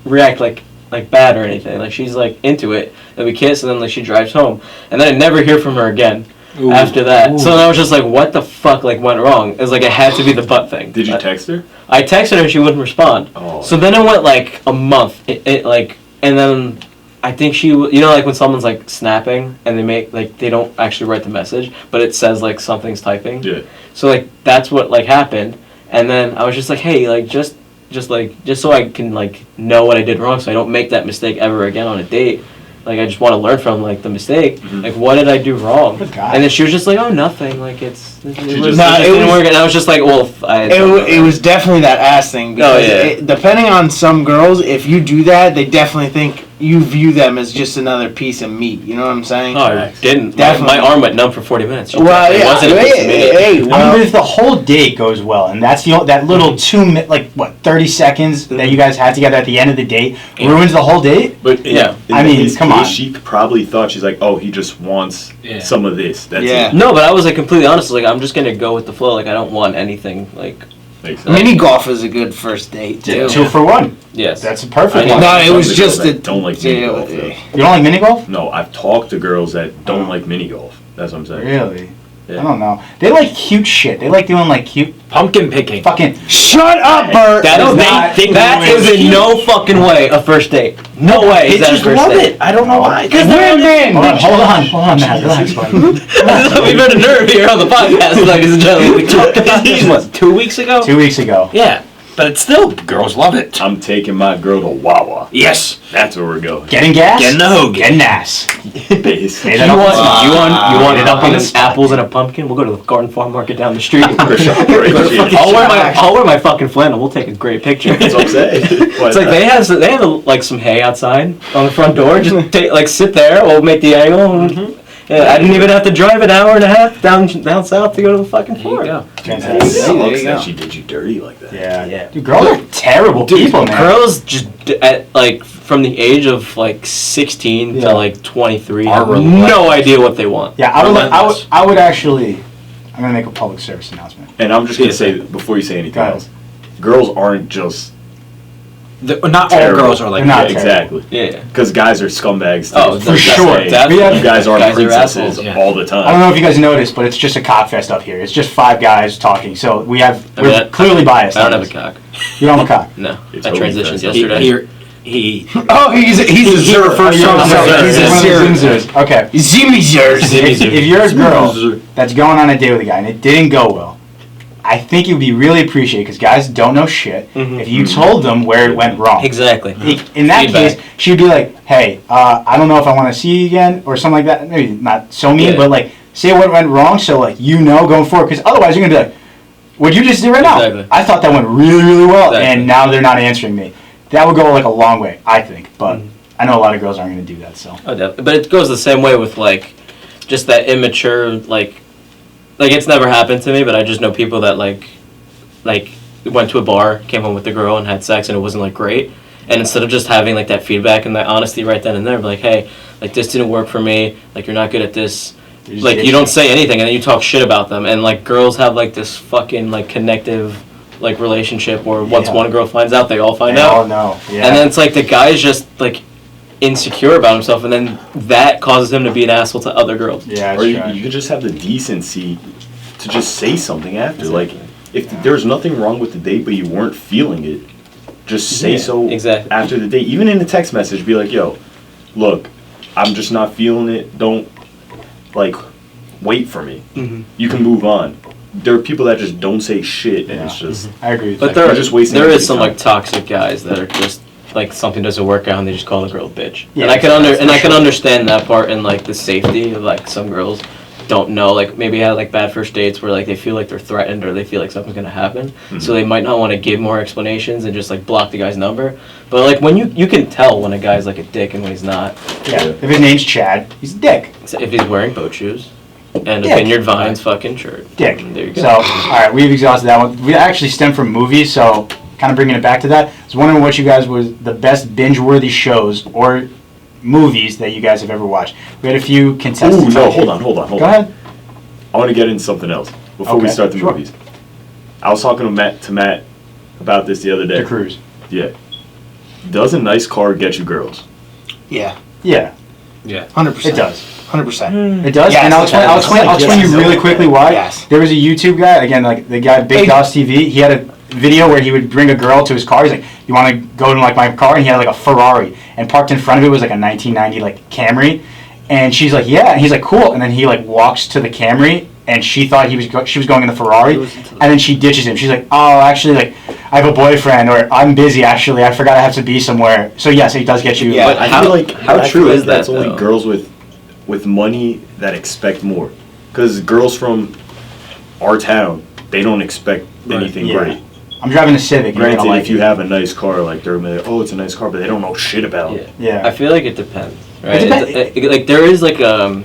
react like bad or anything. Like she's like into it, and we kiss, and then like she drives home, and then I never hear from her again. After that, so then I was just like, "What the fuck? Like went wrong?" It was like it had to be the butt thing. Did you text her? I texted her, she wouldn't respond. Oh. So then it went like a month. It like, and then I think like when someone's like snapping and they don't actually write the message, but it says like something's typing. Yeah. So like that's what like happened, and then I was just like, hey, like just so I can like know what I did wrong, so I don't make that mistake ever again on a date. Like I just want to learn from like the mistake. Mhm. Like what did I do wrong? Good God. And then she was just like, oh nothing. Like it just- didn't work. And I was just like, well, It was definitely that ass thing. Because depending on some girls, if you do that, they definitely think you view them as just another piece of meat. You know what I'm saying? Oh, I didn't. Definitely. My arm went numb for 40 minutes. She Well, definitely yeah. wasn't a piece of meat. I mean, well, but if the whole date goes well, and that's that little 30 seconds that you guys had together at the end of the date ruins the whole date. But Yeah. I mean, his come case, on. she probably thought she's like, "Oh, he just wants some of this." That's Yeah. it. No, but I was like completely honest. Like I'm just gonna go with the flow. Like I don't want anything. Like Makes sense. mini golf is a good first date too. 2 for 1. yes. That's a perfect I one. know. No, it Some was of the girls just that a don't like mini golf, though. You don't like mini golf? No, I've talked to girls that don't like mini golf. That's what I'm saying. Really? Yeah. I don't know. They like cute shit. They like doing like cute Pumpkin picking. fucking. Shut up, Bert. That No, is they not. think That women is in cute. no fucking way a first date. No way. They Is that just a first love date. it. I don't know why. Because women. Hold on, Matt. Relax, buddy. We've been a nerve here on the podcast, ladies and gentlemen. We talked about this, what, 2 weeks ago? 2 weeks ago. Yeah. But it's still, girls love it. I'm taking my girl to Wawa. Yes. That's where we're going. Getting gas? Getting the hoagie. Getting ass. Base. Say You that want, up. you want Get it up on the fucking spot. apples and a pumpkin? We'll go to the Garden Farm Market down the street. Right, I'll wear my fucking flannel. We'll take a great picture. That's what I'm saying. It's like they have like some hay outside on the front door. Just sit there. We'll make the angle. Mm-hmm. Yeah, I didn't even have to drive an hour and a half down south to go to the fucking There you farm. go. Fantastic. There you Sucks go. that she did you dirty like that. Yeah. Dude, girls are terrible people, man. Girls just at like from the age of like 16 Yeah. to like 23 Are have relentless. no idea what they want. Yeah, Relentless. I would actually. I'm gonna make a public service announcement. And I'm just gonna say before you say anything Go ahead. else, girls aren't just Not Terrible. all girls are like They're not that. exactly Yeah. because guys are scumbags. Too. Oh, For that's sure. definitely. You guys are Guys are princesses assholes, yeah. all the I don't time. know if you guys noticed, but it's just a cock fest up here. It's just 5 guys talking. So we're I clearly biased. I don't on have a this. cock. You don't have a cock. No. It's I totally transitioned fair. yesterday. He Oh, he's a surfer. Oh, you're one of Zimzers. those- Yeah. one of those Zimzers. Okay. Zimmyzers. If you're a girl that's going on a date with a guy and it didn't go well, I think it would be really appreciated because guys don't know shit. If you told them where it went wrong. Exactly. In that Feedback. case, she'd be like, "Hey, I don't know if I want to see you again," or something like that. Maybe not so mean, Yeah. but like say what went wrong, so like going forward. Because otherwise, you're gonna be like, "What you just did right now? Exactly. I thought that went really, really well, Exactly. and now they're not answering me." That would go like a long way, I think. But I know a lot of girls aren't gonna do that. So Oh, definitely. But it goes the same way with like just that immature like it's never happened to me, but I just know people that like went to a bar, came home with the girl and had sex and it wasn't like great. And instead of just having like that feedback and that honesty right then and there, be like, hey, like this didn't work for me, like you're not good at this. just Like get you don't shit. say anything and then you talk shit about them, and like girls have like this fucking like connective like relationship where once Yeah. one girl finds out, they all find They out. all know. Yeah. And then it's like the guy's just like insecure about himself, and then that causes him to be an asshole to other girls. yeah, Or it's you could just have the decency to just say something after. Like, if there's nothing wrong with the date, but you weren't feeling it, just say Yeah, so exactly. after the date. Even in a text message, be like, "Yo, look, I'm just not feeling it. Don't like wait for me. Mhm. You can move on." There are people that just don't say shit, and Yeah. it's just I agree with But that. You're just wasting there everybody's is some time. like toxic guys that are just like something doesn't work out and they just call the girl a bitch. Yeah, and I can that's for I can sure. understand that part, and like the safety of like some girls don't know, like maybe had like bad first dates where like they feel like they're threatened or they feel like something's gonna happen, so they might not want to give more explanations and just like block the guy's number. But like when you can tell when a guy's like a dick and when he's not. Yeah. If his name's Chad, he's a dick. So if he's wearing boat shoes and a Dick. Vineyard Vines fucking shirt. Dick. There you go. So, all right, we've exhausted that one. We actually stem from movies, so kind of bringing it back to that. I was wondering what you guys was the best binge-worthy shows or movies that you guys have ever watched. We had a few Ooh, contestants. no, on hold here. on. Go ahead. I want to get into something else before we Okay, start the sure. movies. I was talking to Matt about this the other day. The Cruise. Yeah. Does a nice car get you girls? Yeah, Yeah, 100%. it does. 100%. It does, Yes, and I'll it explain. I'll does. explain. I'll explain Yes. you really quickly why. Yes. There was a YouTube guy again, like the guy Big Hey. Doss TV. He had a video where he would bring a girl to his car. He's like, "You want to go in like my car?" And he had like a Ferrari, and parked in front of it was like a 1990 like Camry, and she's like, "Yeah," and he's like, "Cool," and then he like walks to the Camry, and she thought she was going in the Ferrari, and then she ditches him. She's like, "Oh, actually, like I have a boyfriend, or I'm busy. Actually, I forgot I have to be somewhere." So yes, it does get you. Yeah. But I how- feel like how I feel true like is that, that's only though? girls with money that expect more. Because girls from our town, they don't expect anything Yeah. great. I'm driving a Civic. And you're Granted, gonna like if you it. have a nice car, like they're gonna be like, "Oh, it's a nice car," but they don't know shit about it. Yeah. I feel like it depends, right? It Like there is like a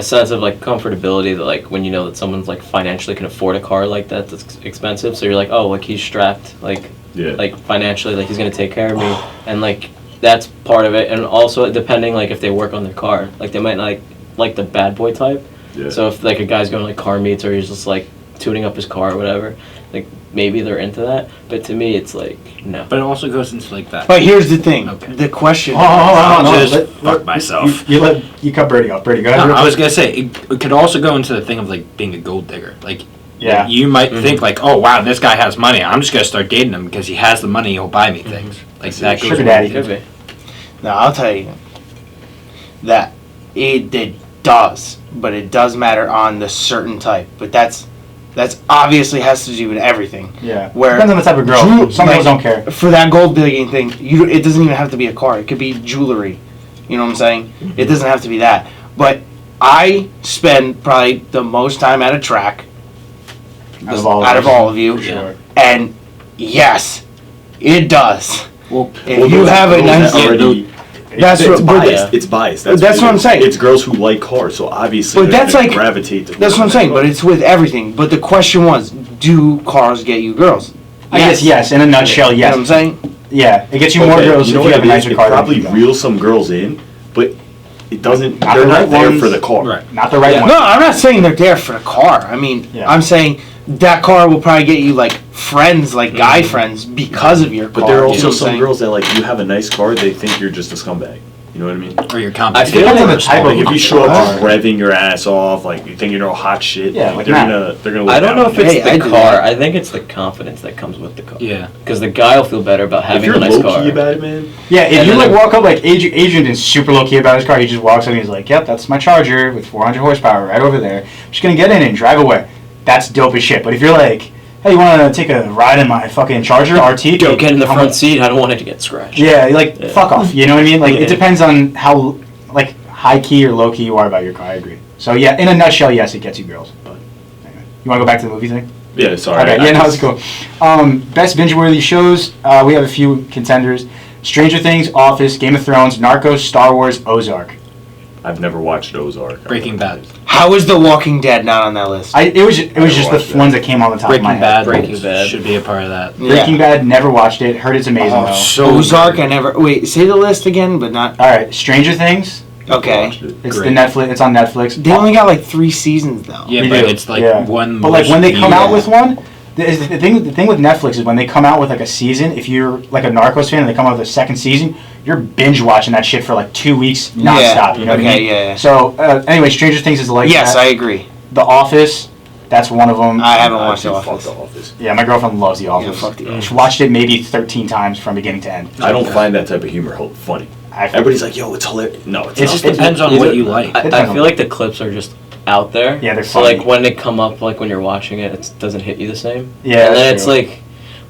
sense of like comfortability that like when you know that someone's like financially can afford a car like that that's expensive, so you're like, oh, like he's strapped, like Yeah. financially, like he's gonna take care of me, and like that's part of it. And also depending like if they work on their car, like they might not like the bad boy type. Yeah. So if like a guy's going like car meets or he's just like tuning up his car or whatever, like maybe they're into that. But to me, it's like no. But it also goes into like that. But here's the thing. Okay. The question. I'll no, just let- fuck myself. You cut Birdie off. Birdie, go ahead. No, real I was quick. gonna say it could also go into the thing of like being a gold digger. Like, Yeah. you might think like, oh wow, this guy has money. I'm just gonna start dating him because he has the money. He'll buy me things. Like that goes. Sugar with daddy. it. Could be. Now I'll tell you that it does, but it does matter on the certain type. But that's That's obviously has to do with everything. Yeah. Where Depends on the type of girl. Some girls don't care. For that gold digging thing, it doesn't even have to be a car. It could be jewelry. You know what I'm saying? It doesn't have to be that. But I spend probably the most time at a track out of all of you. Sure. And yes, it does. Well, If you have a nice... It's biased. It's biased. That's what I'm saying. It's girls who like cars, so obviously But they're that's gonna like- gravitate to. That's what I'm saying, but it's with everything. But the question was, do cars get you girls? I guess yes. In a nutshell, You know yes. what I'm saying? Yeah, it gets you more girls if you have a nicer car. It probably than you reels some girls in, but it doesn't. Not They're the not right there ones. for the car. Right. Not the right one. No, I'm not saying they're there for the car. I mean, Yeah. I'm saying that car will probably get you, like, friends, like guy friends, because of your car. But there are you know also what I'm some saying? girls that, like, you have a nice car, they think you're just a scumbag. You know what I mean? or your I competition. feel Depends on like the type Like of if you show up car. just revving your ass off, like you think you know hot shit, Yeah, like, like they're Matt. gonna look I don't know down if on you. it's Hey, I the do car. that. I think it's the confidence that comes with the car. Yeah. Because the guy will feel better about If having you're a nice low car. key about it, man. Yeah, if And you then like the- walk up like Adrian is super low key about his car. He just walks up and he's like, "Yep, that's my Charger with 400 horsepower right over there. I'm just gonna get in and drive away." That's dope as shit. But if you're like, "Hey, you want to take a ride in my fucking Charger RT?" Don't get in the How front much- seat. I don't want it to get scratched. Yeah, like Yeah. fuck off. You know what I mean? Like Yeah. it depends on how like high key or low key you are about your car. I agree. So yeah, in a nutshell, yes, it gets you girls. But anyway, you want to go back to the movie thing? Yeah, sorry. Okay, I yeah, no, just- it's cool. Best binge-worthy shows. We have a few contenders: Stranger Things, Office, Game of Thrones, Narcos, Star Wars, Ozark. I've never watched Ozark. Breaking Bad. How is The Walking Dead not on that list? It was just watched the it. ones that came on the top Breaking of my Bad. head. Breaking Bad. should be a part of that. Breaking Bad, never watched it. Heard it's amazing Oh, though. so Ozark, good. I never... Wait, say the list again, but not... All right, Stranger Things. Okay. Watched it. It's Great. the Netflix. It's on Netflix. They only got, like, 3 seasons, though. Yeah, They but do, it's like yeah. one. But like when they come most out viewed- with one, the thing with Netflix is when they come out with like a season. If you're like a Narcos fan and they come out with a second season, you're binge watching that shit for like 2 weeks nonstop. You know what I Okay, mean? yeah. So anyway, Stranger Things is like Yes, that. I agree. The Office, that's one of them. I haven't watched The Fuck Office. The Office. Yeah, my girlfriend loves The Office. fuck The Office. She watched it maybe 13 times from beginning to end. I don't find that type of humor funny. I- Everybody's like, "Yo, it's hilarious." No, it's It not. just depends on what you like. I feel like the clips are just out there. Yeah, they're so funny. like when they come up, like when you're watching it, it doesn't hit you the same. Yeah, and then that's it's true. like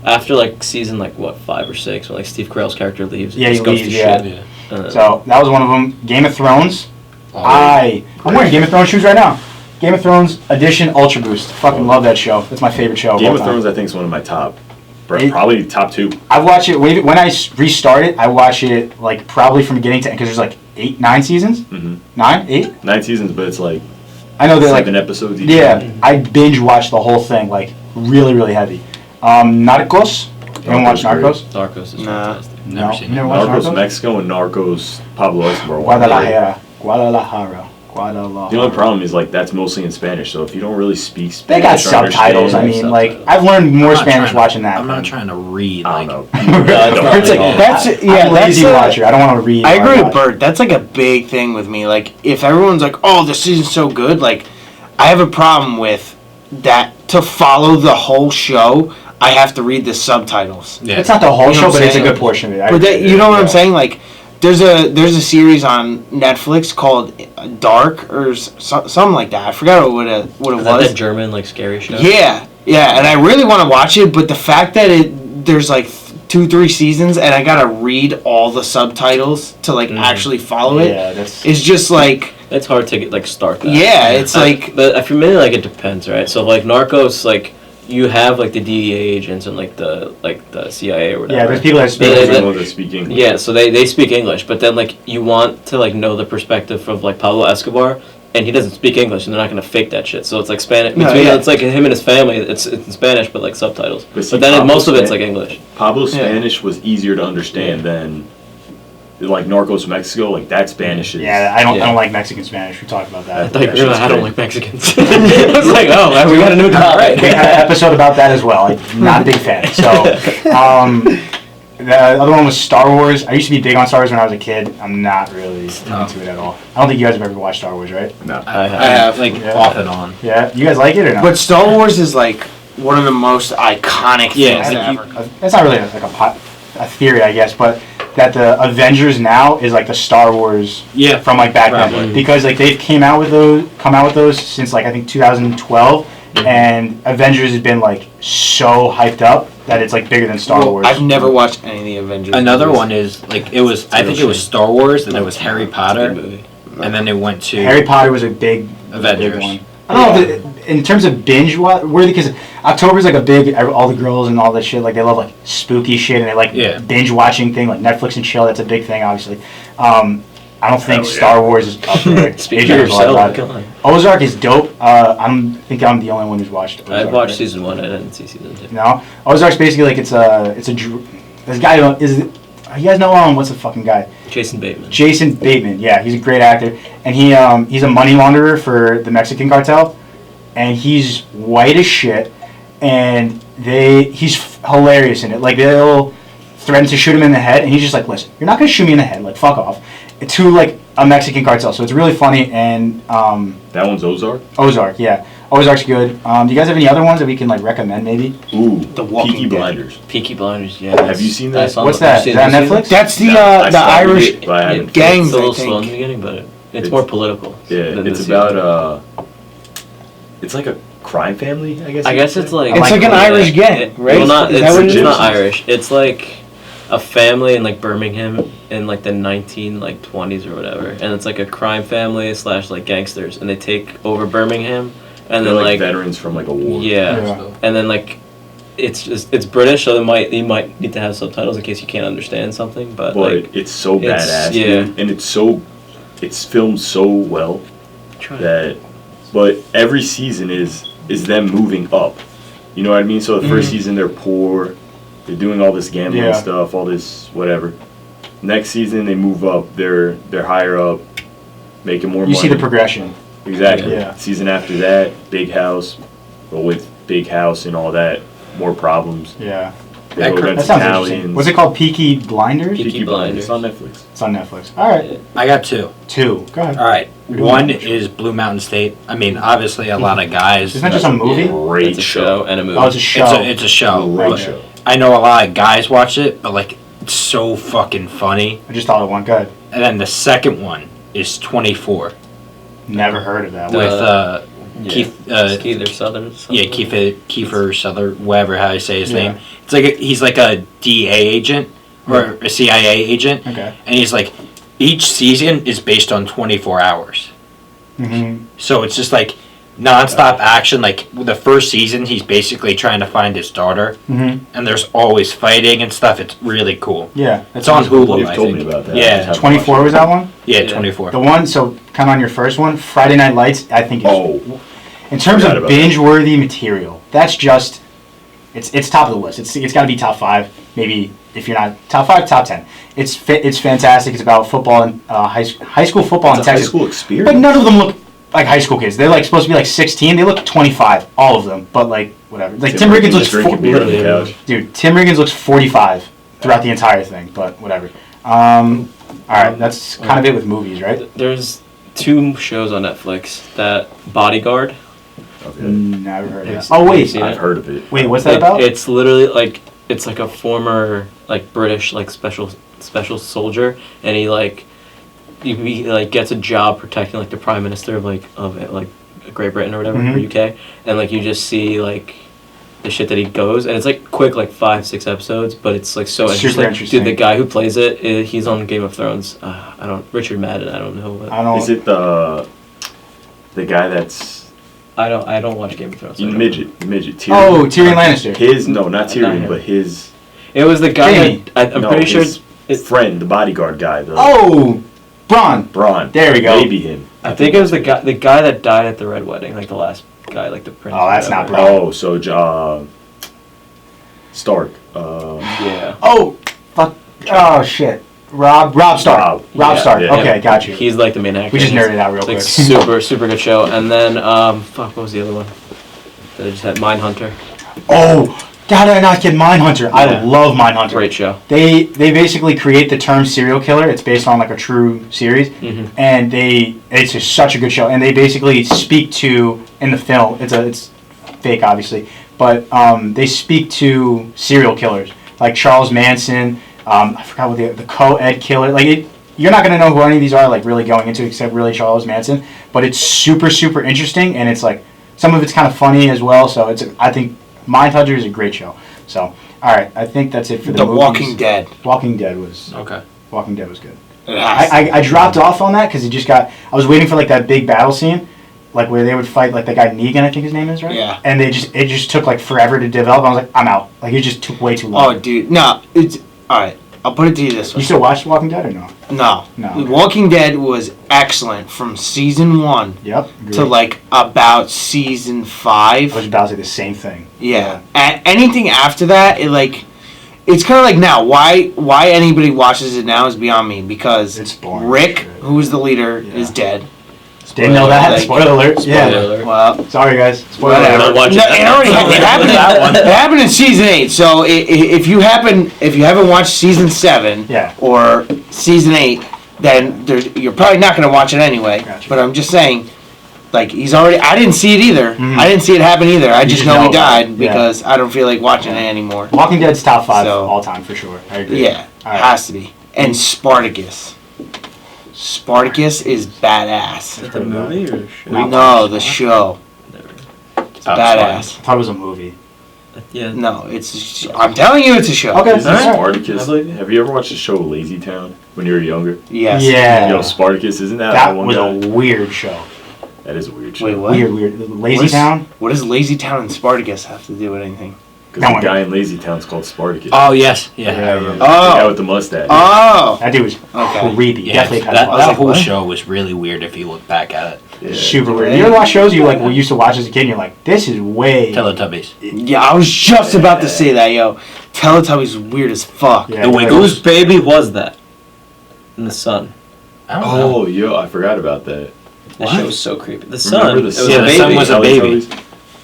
after like season like what 5 or 6, when like Steve Carell's character leaves, it Yeah, just he goes leaves, to yeah. shit. So that was one of them. Game of Thrones. Oh, I'm wearing Game of Thrones shoes right now. Game of Thrones Edition Ultra Boost. Fucking love that show. That's my favorite show. Game all of time. Thrones, I think, is one of my top, It- probably top 2. I watch it when I restart it. I watch it like probably from beginning to end because there's like 8, 9 seasons. Mhm. 9, 8. 9 seasons, but it's like I know they're like 7 episodes each. yeah. I binge watch the whole thing like really heavy. Narcos. You haven't watched Narcos Narcos? Narcos is Nah. fantastic. Never No, seen you it. never watched Narcos Narcos? Mexico and Narcos Pablo Escobar. Guadalajara. The only problem is like that's mostly in Spanish, so if you don't really speak They got Spanish, or subtitles. I understand- mean, like subtitles. I've learned more I'm not Spanish trying to- watching that. I'm not trying to read. I Like, don't know. it's not It's like, at all. That's I'm yeah. a lazy That's watcher. I don't want to read. I while agree with watch. Bert. That's like a big thing with me. Like, if everyone's like, "Oh, this season's so good," like, I have a problem with that. To follow the whole show, I have to read the subtitles. yeah. It's not the whole You know show, what I'm but it's a saying? good portion of it. I But that, agree. you know what Yeah. I'm saying? Like, there's a series on Netflix called Dark or something like that. I forgot what it Is that was. the German like scary show? Yeah, and I really want to watch it, but the fact that there's like 2-3 seasons and I gotta read all the subtitles to like actually follow it Yeah, that's. is just like It's hard to get like start that. yeah, it's like But for me, like it depends, right? So like Narcos, like you have like the DEA agents and like the CIA or whatever. Yeah, there's people that speak. Yeah, Even that- though they're speaking. Yeah, so they speak English, but then like you want to like know the perspective of like Pablo Escobar, and he doesn't speak English, and they're not gonna fake that shit. So it's like Spanish. No, Between yeah. it's like him and his family. It's in Spanish, but like subtitles. But see, But then Pablo most of it's Span- like English. Pablo Yeah. Spanish was easier to understand than like Narcos Mexico. Like that Spanish is. Yeah, I don't Yeah. like Mexican Spanish. We talked about I that. thought you that were gonna, shit's I don't great. like Mexicans. I was like, oh, we got a new guy. We had an episode about that as well. I'm not a big fan. So, the other one was Star Wars. I used to be big on Star Wars when I was a kid. I'm not really into it at all. I don't think you guys have ever watched Star Wars, right? No. I I have. like Yeah. off and on. Yeah, you guys like it or not? but Star Wars is like one of the most iconic Yeah, things like ever. That's not really like a theory, I guess, but that the Avengers now is like the Star Wars Yeah. from like back then, Probably. because like they've come out with those since like I think 2012, and Avengers has been like so hyped up that it's like bigger than Star Wars. I've never watched any of the Avengers. Another movies. one is like I think it was Star Wars, and it was Harry Potter, and then they went to Harry Potter was a big Avengers. one. I don't know if in terms of binge worthy, because October's like a big, all the girls and all that shit, like they love like spooky shit and they like binge watching thing, like Netflix and chill. That's a big thing, obviously. I don't think Star Wars is up there. Speak for yourself. Ozark is dope. I don't think I'm the only one who's watched Ozark. I've watched season 1. I didn't see season 2. No, Ozark's basically like it's a this guy is you guys know what's the fucking guy? Jason Bateman. Jason Bateman, yeah, he's a great actor, and he's a money launderer for the Mexican cartel, and he's white as shit, and he's hilarious in it. Like they'll threaten to shoot him in the head, and he's just like, listen, you're not gonna shoot me in the head, like fuck off. To like a Mexican cartel, so it's really funny, and that one's Ozark. Ozark, yeah, Ozark's good. Do you guys have any other ones that we can like recommend, maybe? Ooh, The Walking Peaky Dead. Blinders. Peaky Blinders, yeah. Have you seen that? What's that? Is that on Netflix? That's the No, I the started Irish it, but I haven't gangs. It's a little I slow in the think. beginning, but it's It's- more political. Yeah, than it's the season. about it's like a crime family, I guess. I you guess could it's say. like It's like an Irish gang, right? Well, not Is that it's, what it it's is? not Irish. It's like a family in like Birmingham in like the 1920s or whatever, and it's like a crime family / like gangsters, and they take over Birmingham, and They're then like like veterans from like a war. Yeah. and then like it's British, so you might need to have subtitles in case you can't understand something, but But like it's so it's- badass, yeah. dude, and it's filmed so well try- that. But every season is them moving up. You know what I mean? So the first season they're poor, they're doing all this gambling Yeah. stuff, all this whatever. Next season they move up, they're higher up, making more money. You see the progression. Exactly. Yeah. Season after that, big house, but with big house and all that, more problems. Yeah, They go that against sounds interesting. What's it called? Peaky Blinders? Peaky Blinders. It's on Netflix. It's on Netflix. All right, I got two. Go ahead. All right, We're doing one that. is Blue Mountain State. I mean, obviously a lot of guys. Isn't that just a movie? Great It's a show and a movie. Oh, it's a show. It's a show. Great but show. I know a lot of guys watch it, but like it's so fucking funny. I just thought of one. Go ahead. And then the second one is 24 Never heard of that. with Yeah. Keith. Keith Southern. Yeah, Kiefer Sutherland, whatever how I say his Yeah. name. It's like he's like a DA agent or a CIA agent, Okay. and he's like each season is based on 24 hours. Mm-hmm. So it's just like nonstop action. Like the first season, he's basically trying to find his daughter, Mm-hmm. and there's always fighting and stuff. It's really cool. Yeah, It's on Hulu. You've I told think. me about that. Yeah. I just haven't 24 watched was it. that one? Yeah, Yeah. 24. The one. So kind of on your first one, Friday Night Lights. I think is Oh, in terms forgot of about that. binge-worthy material. That's just it's top of the list. It's got to be top 5. Maybe if you're not top 5, top 10. It's fantastic. It's about football and high school football in it's a high Texas. school experience. But none of them look like high school kids. They're like supposed to be like 16. They look 25, all of them. But like whatever. Like Tim Riggins looks drinking beer on the couch. dude. Tim Riggins looks 45 throughout the entire thing. But whatever. All right, that's kind of it with movies, right? There's 2 shows on Netflix that Bodyguard. Okay. Never heard of Have it. you- Oh have you wait, seen I've it? heard of it. wait. What's that about? It's literally like it's like a former like British like special soldier, and he like he like gets a job protecting like the prime minister of Great Britain or whatever Mhm. or UK, and like you just see like the shit that he goes, and it's like quick like 5-6 episodes, but it's like so Super interesting. Dude, the guy who plays it, he's on Game of Thrones. Richard Madden. I don't know. What, I don't. Is it the guy that's I don't watch Game of Thrones. so I don't know. midget Tyrion? Oh, Tyrion Lannister. His no, not Not Tyrion, him. but his It was the guy Jamie. that I'm no, pretty sure his it's. friend, the bodyguard guy. The Oh, Braun. Braun. There we go. Maybe him. I think it was the guy that died at the red wedding, like the last guy, like the prince. Oh, or that's not whatever. Braun. Oh, so Stark. Yeah. Oh, fuck. Oh shit. Rob Stark. Rob. Rob Yeah, Stark. yeah. Okay, got you. He's like the main actor. We just He's, nerded out real like, quick. super good show. And then what was the other one? That I just had Mindhunter. Oh, God, I not kid Mindhunter. I Yeah. love Mindhunter. Great show. They basically create the term serial killer. It's based on like a true series, Mhm. and it's just such a good show. And they basically speak to in the film. It's fake, obviously, but they speak to serial killers like Charles Manson. I forgot what the co-ed killer. Like you're not gonna know who any of these are. Like really going into it, except really Charles Manson. But it's super interesting, and it's like some of it's kind of funny as well. So I think Mindhunter is a great show. So all right, I think that's it for the movies. Walking Dead. Walking Dead was Okay. Walking Dead was good. It has to I dropped off on that because I was waiting for like that big battle scene, like where they would fight like that guy Negan, I think his name is, right? Yeah. And it just took like forever to develop. I was like, I'm out. Like it just took way too long. Oh, dude. No, it's... Alright, I'll put it to you this way. You still watch Walking Dead or no? No. No. Walking Dead was excellent from season 1 Yep. to like about season 5. I was about to say the same thing. Yeah. Anything after that, it's kind of like now. Why anybody watches it now is beyond me because It's boring. Rick, Shit. who is the leader, Yeah. is dead. Didn't know that. Like- Spoiler alert. Yeah. alert. Well, Sorry guys. Spoiler whatever. alert. Don't watch No, it. it already happened. It happened in season 8. So if you haven't watched season 7 Yeah. or season 8, then you're probably not going to watch it anyway. Gotcha. But I'm just saying, like he's already. I didn't see it either. Mhm. I didn't see it happen either. I just just know know he about died it. Yeah. because I don't feel like watching it anymore. Walking Dead's top 5 So- all time for sure. I agree. Yeah, All right. has to be. And Spartacus. Spartacus is badass. The movie or show? No, the show. It's Oh, badass. I thought it was a movie. Yeah. No, it's. I'm telling you, it's a show. Okay. Isn't Alright. Spartacus? I believe you. Have you ever watched the show Lazy Town when you were younger? Yes. Yeah. Yo, Spartacus, isn't that, That the one was guy? a weird show. That is a weird show. Wait, what? Weird. Lazy What is- Town. What does Lazy Town and Spartacus have to do with anything? Because No, the guy in Lazy Town's called Spartacus. Oh yes, yeah. yeah, I remember. The guy Oh. with the mustache. Oh. That dude was Okay. creepy. Yeah, Definitely that, pedophile. that whole what? show was really weird if you look back at it. Yeah. Super weird. You ever watch shows you like we used to watch as a kid and you're like, this is way Teletubbies. Yeah, I was just about to say that, yo. Teletubbies is weird as fuck. Yeah, The like- Wiggles. Whose baby was that? In the sun. I don't know. Oh, yo, I forgot about that. That What? show was so creepy. The sun. Remember It was Yeah, a the baby. sun was a baby.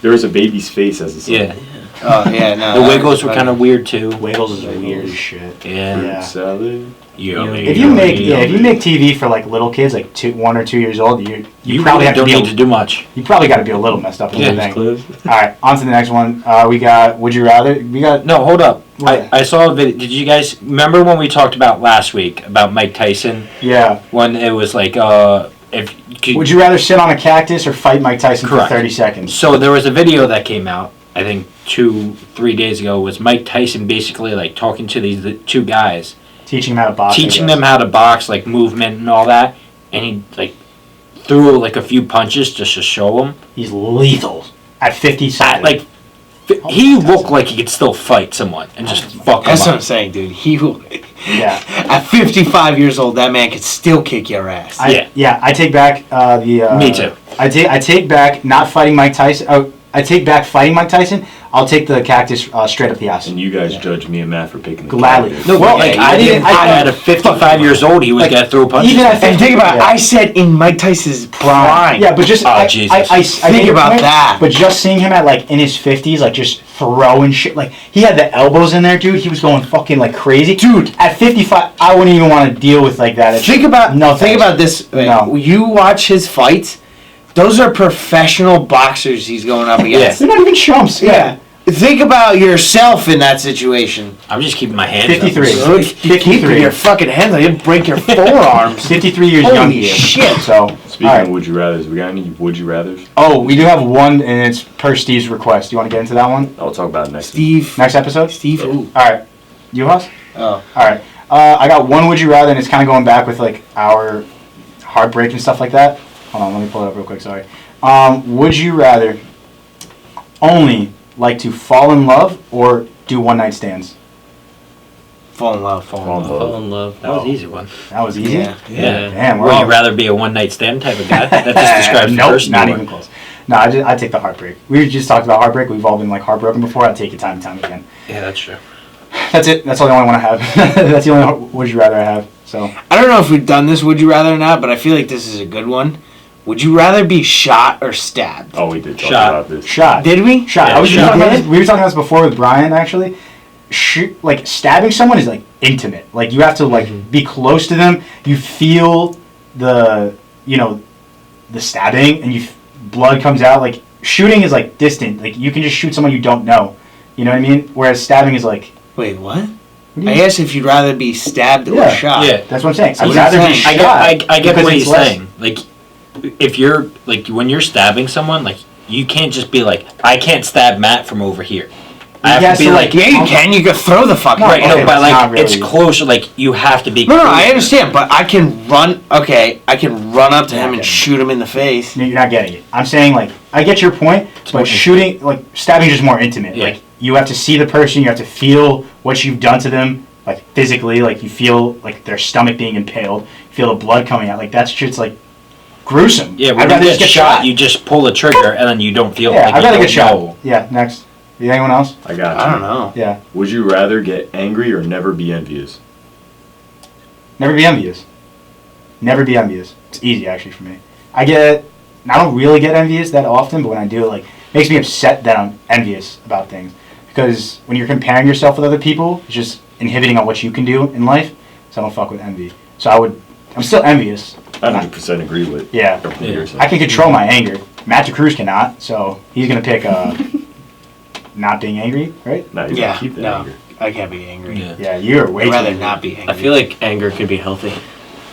There was a baby's face as a son. Yeah. Oh, yeah, no. The that Wiggles was were funny. kind of weird too. Wiggles is weird as shit. Yeah. Yeah. Salad. If you make TV for like little kids, like 1 or 2 years old, you probably really have to don't be need to do much. you probably got to be a little messed up in Yeah, the thing. Clues. All right, on to the next one. We got Would You Rather. We got No, hold up. What? I saw a video. Did you guys remember when we talked about last week about Mike Tyson? yeah. When it was like, if Would you rather sit on a cactus or fight Mike Tyson Correct. for 30 seconds? So there was a video that came out, I think 2-3 days ago, was Mike Tyson basically like talking to the two guys, Teaching him how to box. I teaching guess. them how to box, like movement and all that, and he like threw like a few punches just to show them. He's lethal at 50 At, seconds. like he looked like he could still fight someone and just fuck him That's what I'm up. saying, dude. He will. Yeah. At 55 years old, that man could still kick your ass. I take back the. Me too. I take back not fighting Mike Tyson. Oh, I take back fighting Mike Tyson. I'll take the cactus straight up the ass. And you guys judge me and Matt for picking the Gladly. cactus. No, Well, like yeah, I you didn't. didn't- At a 55 years old, he was Like, gonna throw punches. even at And think about it. Yeah. I said in Mike Tyson's prime. Yeah, but just Oh, I Jesus. think Think about that. But just seeing him at like in his 50s, like just throwing shit, like he had the elbows in there, dude. He was going fucking like crazy, dude. At 55, I wouldn't even want to deal with like that. Think about No, think thanks. about this. No. You watch his fights. Those are professional boxers he's going up against. They're not even chumps. Yeah. Think about yourself in that situation. I'm just keeping my hands 53. up. Good. 53. Keep your fucking hands on. You'll break your forearms. 53 years Holy young he is. shit. So, Speaking all right. of would you rather's, we got any would you rather's? Oh, we do have one, and it's per Steve's request. Do you want to get into that one? I'll talk about it next. Steve. Next episode? Steve. Ooh. All right. You, Huss? Oh. All right. I got one would you rather, and it's kind of going back with like our heartbreak and stuff like that. Hold on, let me pull it up real quick. Sorry. Would you rather only like to fall in love or do one night stands? Fall in love. Fall in Fall love. in love. That was an easy one. That was easy. Yeah. Yeah. Damn. We're Would all- you rather be a one-night stand type of guy? That just describes the nope, person. not you even are. close. No, I take the heartbreak. We just talked about heartbreak. We've all been like heartbroken before. I take it time and time again. Yeah, that's true. That's it. That's all the only one I have. That's the only would you rather I have. So I don't know if we've done this would you rather or not, but I feel like this is a good one. Would you rather be shot or stabbed? Oh, we did talk Shot. about this. shot. Did we? Shot. Yeah, I was just shot. talking about this, we were talking about this before with Brian actually. Like stabbing someone is like intimate. Like you have to like be close to them. You feel the the stabbing and blood comes out. Like shooting is like distant. Like you can just shoot someone you don't know. You know what I mean? Whereas stabbing is like. Wait, what? What do you I mean? asked if you'd rather be stabbed or Yeah. shot. Yeah. That's what I'm saying. So I'd what rather are be you shot. saying? I get because what it's he's less- saying. Like, if you're like when you're stabbing someone, like you can't just be like, I can't stab Matt from over here. I have Yeah, to be so, like, Yeah, you can. You can throw the fucking. right, okay, no, but that's not like it's really- closer. Like you have to be. No, closer. I understand, but I can run. Okay, I can run up to him and Okay. shoot him in the face. You're not getting it. I'm saying, like, I get your point, more but shooting, like, stabbing is just more intimate. Yeah. Like, you have to see the person, you have to feel what you've done to them, like, physically. Like, you feel, like, their stomach being impaled. You feel the blood coming out. Like, that's just, like, gruesome. Yeah, I'd when you rather get just get shot, you just pull the trigger and then you don't feel. Yeah, like I'd you rather don't get shot. know. Yeah, next. Anyone else? I got you. I don't know. Yeah. Would you rather get angry or never be envious? Never be envious. Never be envious. It's easy, actually, for me. I don't really get envious that often, but when I do, like, it makes me upset that I'm envious about things. Because when you're comparing yourself with other people, it's just inhibiting on what you can do in life. So I don't fuck with envy. So I'm still envious. I 100% agree with Yeah. everything you're saying. I can control my anger. Matt DeCruz cannot, so he's going to pick not being angry, right? No, you Yeah, gotta keep that no, anger. I can't be angry. Yeah. Yeah, you're way I'd too rather angry. not be angry. I feel like anger could be healthy.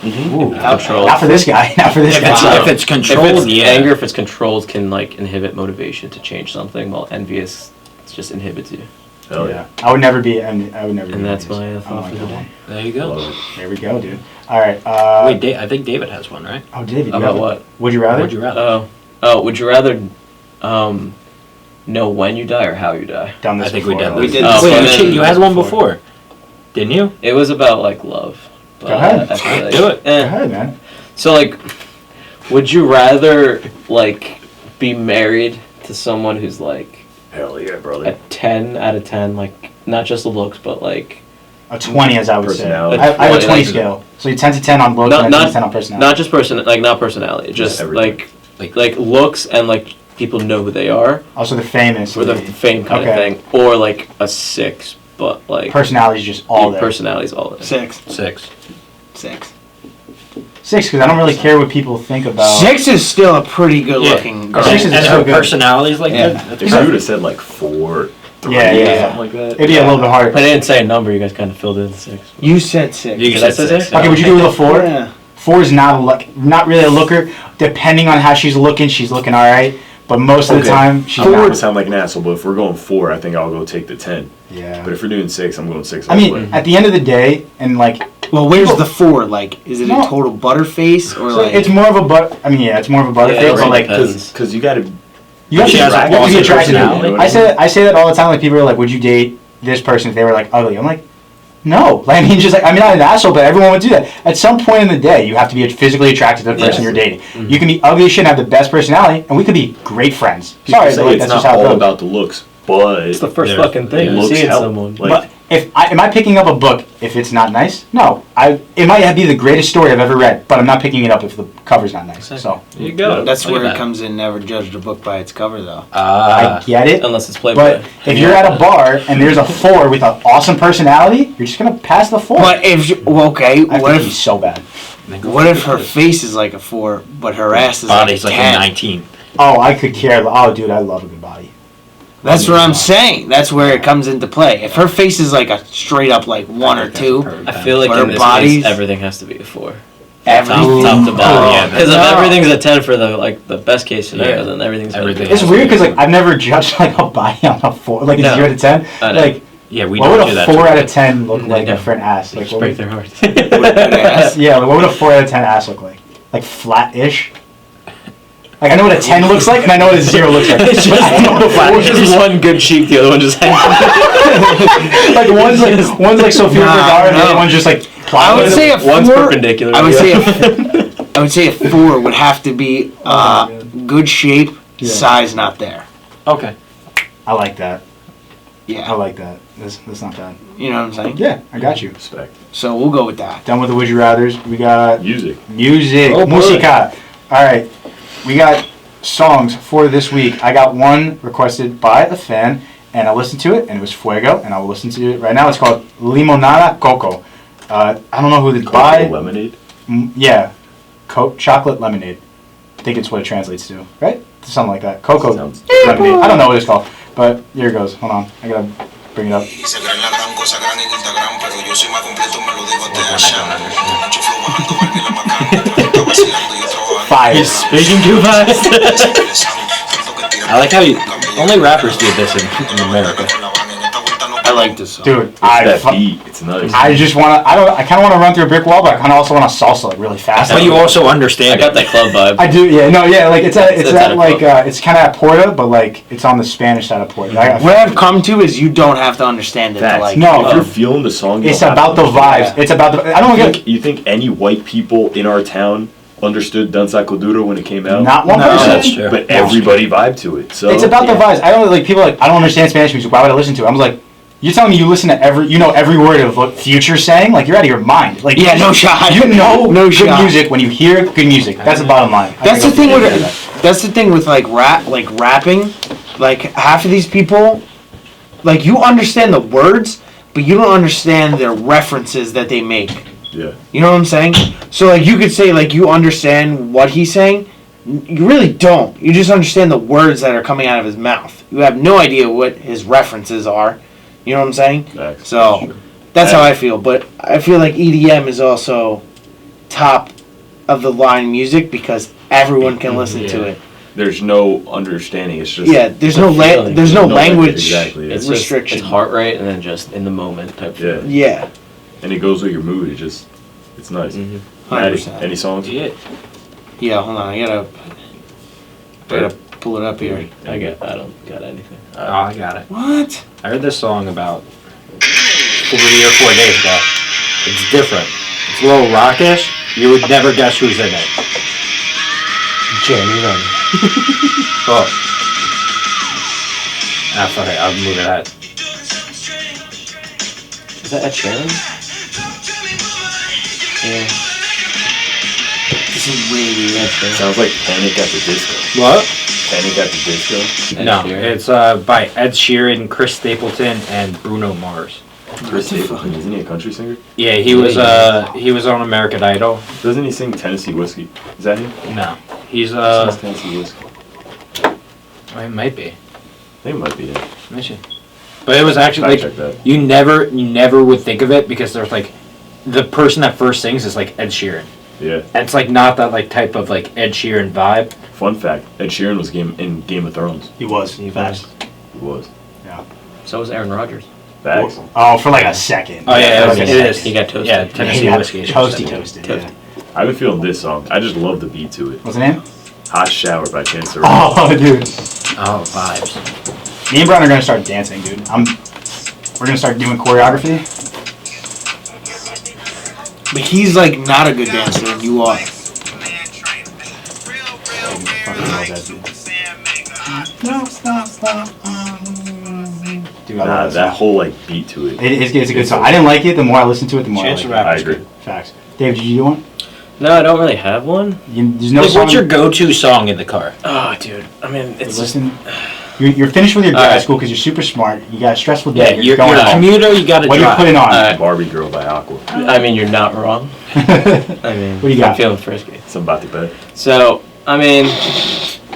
Ooh, Control. not for this guy. Not for this If guy. it's, if it's controlled, if it's yeah. anger, if it's controlled, can like inhibit motivation to change something, while envious just inhibits you. Hell Yeah, I would never be. I would never. And be that's envious. my I don't thought like for the that day. one. There you go. Love it. There we go, dude. All right. Wait, I think David has one, right? Oh, David. you About have- what? Would you rather? Would you rather? Oh, would you rather know when you die or how you die? Done this I think we before. did. We did Oh, Wait, okay. you had one before, didn't you? It was about like love. But Go ahead. I feel like, Do it. Go ahead, man. So like, would you rather like be married to someone who's like Hell yeah, a brother. 10 out of 10, like not just the looks, but like A 20, as I would say. Personality. I have a 20 Like- scale. So you're 10 to 10 on looks, Not- and 10 not- to 10 on personality. not just not personality, just everything. like looks and like people know who they are, Also, the famous. or the fame kind of Okay. thing, or like a 6, but like Personality is just all there. personality's all there. 6. 6. 6. 6, because I don't really care what people think about. 6 is still a pretty good looking And, girl. Six is and so her good. personality's like Yeah. that. If I would have said like 4, 3, Yeah, yeah. something like that. It'd be a little bit harder. But I didn't say a number. You guys kind of filled in the 6. You said 6. You Did said I say 6. 6? Okay, would you do with a 4? Yeah. 4 is not not really a looker. Depending on how she's looking all right. But most of the Okay. time, she's I'm not gonna not. sound like an asshole, but if we're going 4, I think I'll go take the 10. Yeah. But if we're doing 6, I'm going 6. I mean, at the end of the day, and like, Well, where's the 4? Like, is it No. a total butterface or so like? it's more of a it's more of a butterface, Yeah, but right. like, Depends. because you gotta. you have She to, has a you have to be awesome attracted to personality. it. I say that all the time. Like, people are like, "Would you date this person if they were like ugly?" I'm like, no. Like, I mean, just like, I'm not an asshole, but everyone would do that. At some point in the day, you have to be physically attracted to the person Yes. you're dating. You can be ugly as shit and have the best personality, and we could be great friends. Sorry, say but like, it's that's not just how it all goes. about the looks, but It's the first Yeah. fucking thing it you looks see in hell- someone. like, But am I picking up a book if it's not nice? No. It might be the greatest story I've ever read, but I'm not picking it up if the cover's not nice. So There you go. That's Look where at it that. comes in. Never judge a book by its cover, though. I get it. Unless it's Playboy. But if you're at a bar and there's a 4 with an awesome personality, you're just gonna pass the 4. But if okay, I what think he's if so bad. what if her face is like a 4, but her ass is Body's like like a a 10? 19. Oh, I could care. Oh, dude, I love a good body. That's what I'm saying. That's where it comes into play. If her face is like a straight up like 1 or 2, I feel like But in our this bodies- case, everything has to be a 4. everything. Top to bottom. yeah, Because no. if everything's a 10 for the best case scenario, Yeah. then everything's gotta Everything. be It's weird because like I've never judged like a body on a 4, like a No. 0 to 10. I know. Like, Yeah, we what don't would do a that. 4 to out her. of 10 look like Yeah. for an ass? Like, Just what break would, their heart. yeah, like, what would a 4 out of 10 ass look like? Like flat-ish. Like I know what a 10 looks like, and I know what a 0 looks like. It's just, I know what a 4 is. just one good cheek, the other one just hangs. Like one's like Sofia Nah, Vergara, and the no. other one's just like. I would say a 4. One's perpendicular. I would to say the other. I would say a 4 would have to be good shape, Yeah. size not there. Okay. I like that. I Yeah, like that. That's not bad. you know what I'm saying. Yeah, I got you. Respect. So we'll go with that. Done with the would you rather's. We got Music. music, Oh, boy. musica. All right, we got songs for this week. I got one requested by a fan, and I listened to it, and it was Fuego, and I will listen to it right now. It's called Limonada Coco. I don't know who it's by. Cocoa lemonade. Yeah, chocolate lemonade. I think it's what it translates to, right? Something like that. Cocoa Sounds- lemonade. I don't know what it's called, but here it goes. Hold on, I gotta bring it up. Y se creen la gran cosa, gran en Instagram, pero yo soy más completo, me lo digo de allá. Mucho flow bajando, Barbie la bacán, está vacilando y yo trabajando. Fire. Speaking too fast. Tanto que I like how only rappers do this in America. I like this song. Dude, That beat, it's nice. I just want to. I kind of want to run through a brick wall, but I kind of also want to salsa like really fast. But you also I understand got it. that club vibe. I do, yeah, no, yeah, like it's It's that at a like club. it's kind of at Porta, but like it's on the Spanish side of Porta. What I've come to is you don't have to understand it to Facts. like. No, If you're feeling the song, you it's don't have about to the vibes. understand. It's about the. I don't get You think any white people in our town understood Danza Kuduro when it came out? not one No, person. that's true. But everybody vibed to it. So It's about the yeah. vibes. I don't like people like I don't understand Spanish music. Why would I listen to it? I'm like, you're telling me you listen to you know every word of what Future's saying? Like you're out of your mind. Like Yeah, no shot. You know No good shot. music when you hear good music. That's the bottom line. That's the thing with like rapping, like half of these people, like you understand the words, but you don't understand their references that they make. Yeah. You know what I'm saying? So like you could say like you understand what he's saying, you really don't. You just understand the words that are coming out of his mouth. You have no idea what his references are. You know what I'm saying? Facts. So that's how I feel. But I feel like EDM is also top of the line music because everyone can listen to it. There's no understanding. It's just Yeah, there's a no feeling. there's no No language exactly, yeah. It's restriction. Just, it's heart rate and then just in the moment type. Yeah. Feeling. Yeah, and it goes with your mood. It's nice. Mhm. Maddie, 100%. any songs? Yeah. yeah. Hold on, I gotta pull it up here. I don't got anything. Oh, I got it. What? I heard this song about 3 or 4 days ago. It's different. It's a little rockish. You would never guess who's in it. Jeremy Renner. Oh. Ah, fuck it. I'll move it out. Is that Ed Sheeran? Yeah. This is way weird. Sounds like Panic at the Disco. What? Panic at the Disco. Ed No, Sheeran. it's by Ed Sheeran, Chris Stapleton, and Bruno Mars. Chris Stapleton, isn't he a country singer? Yeah, he was on American Idol. Doesn't he sing Tennessee Whiskey? Is that him? No, he's He sings Tennessee Whiskey. it might be. I think it might be him. Let me see. But it was actually Fact check like that. you never would think of it because there's like the person that first sings is like Ed Sheeran. Yeah. And it's like not that like type of like Ed Sheeran vibe. Fun fact: Ed Sheeran was in Game of Thrones. He was. He Facts. was. He was. Yeah. So was Aaron Rodgers. Facts. Oh, for like a second. Oh yeah, For like it a is. He got toasted. Yeah, second. Tennessee Yeah, whiskey. toasted. Toasty. Yeah. I've been feeling this song. I just love the beat to it. What's the name? Hot Shower by Chance the Oh, dude. Oh, vibes. Me and Brian are gonna start dancing, dude. We're gonna start doing choreography. But he's like not a good dancer, and you are. Dude, Nah, that whole like beat to it. it's a good song. I didn't like it. The more I listened to it, the more Chance I the like it. I Rapper's agree. good. Facts. Dave, did you do one? No, I don't really have one. There's no Like, song. what's your go-to song in the car? Oh, dude. I mean, it's just, Listen. You're finished with your grad Alright. school because you're super smart. You got a stressful Yeah, day. you're going a home. commuter. You got to What are you drive. putting on? Alright. Barbie Girl by Aqua. I mean, you're not wrong. I mean, What do you got? I'm feeling frisky. Somebody bet. So, I mean,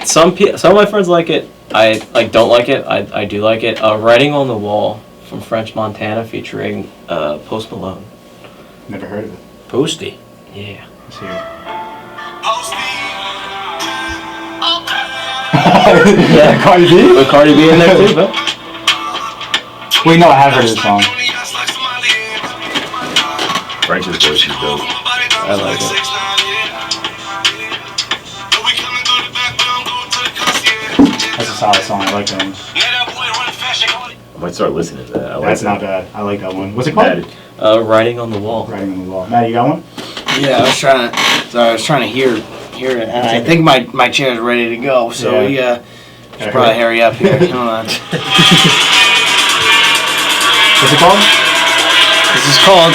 some of my friends like it. I don't like it. I do like it. Writing on the Wall from French Montana featuring Post Malone. Never heard of it. Posty. Yeah. Let's hear it. Yeah. Cardi B? With Cardi B in there too, but Wait, no, I have heard of this song. French's voice is dope. I like it. That's a solid song. I like that one. I might start listening to that. I like That's that. not bad. I like that one. What's it called? Maddie. Writing on the Wall. Writing on the Wall. Matt, you got one? Yeah, I was trying to hear it, and I think my chair's ready to go. So Yeah. should probably hurry up here. Hold on. What's it called? This is called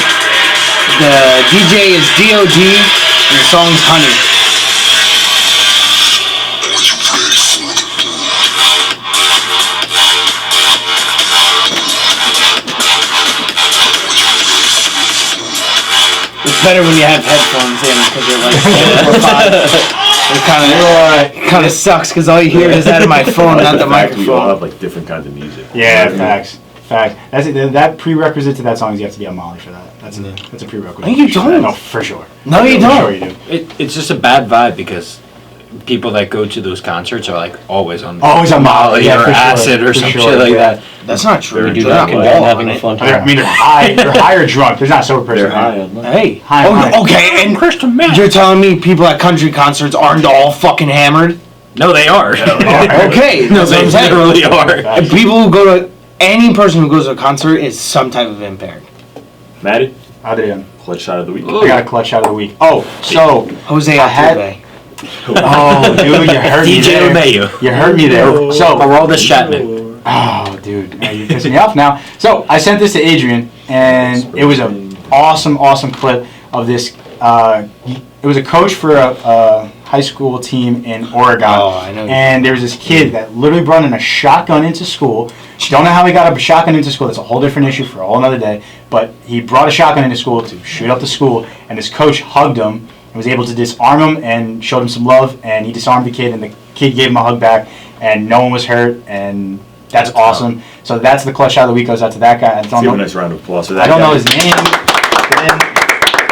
the DJ is DOD, and the song's Honey. It's better when you have headphones in because they're like 4 or 5. It kind of sucks because all you hear is out of my phone, not the fact we all have microphone. like different kinds of music. Yeah, facts. Facts. That's it. That prerequisite to that song is you have to be on Molly for that. That's a prerequisite. No, you don't. No, for sure. No, you For sure don't. you do. It's just a bad vibe because people that go to those concerts are like always on Always on Molly, yeah, or for sure, acid or for some sure, shit like yeah. that. That's not true. They're Do They're not not condone all having on a it. fun I time. mean, they're high. They're high or drunk. There's not sober person. They're high on life. Hey. High on life. Okay, and Crystal meth. you're telling me people at country concerts aren't all fucking hammered? No, they are. Okay, No, that's what they I'm saying. literally are. And people who go to any person who goes to a concert is some type of impaired. Maddie, Adrian, clutch shot of the week. I got a clutch shot of the week. Oh, so Jose I had- Altuve. oh, dude, you hurt me DJ there. LeMayo. You hurt me there. So, Aroldis Chapman. oh, dude, now you're pissing me off now. So I sent this to Adrian, and it was an awesome clip of this. It was a coach for a high school team in Oregon. Oh, I know. And there was this kid that literally brought in a shotgun into school. Don't know how he got a shotgun into school. That's a whole different issue for a whole another day. But he brought a shotgun into school to shoot up the school, and his coach hugged him and was able to disarm him and showed him some love. And he disarmed the kid, and the kid gave him a hug back, and no one was hurt. And that's awesome. So that's the clutch shot of the week. Goes out to that guy. I Let's don't give a know. nice round of applause for that I don't guy. know his name.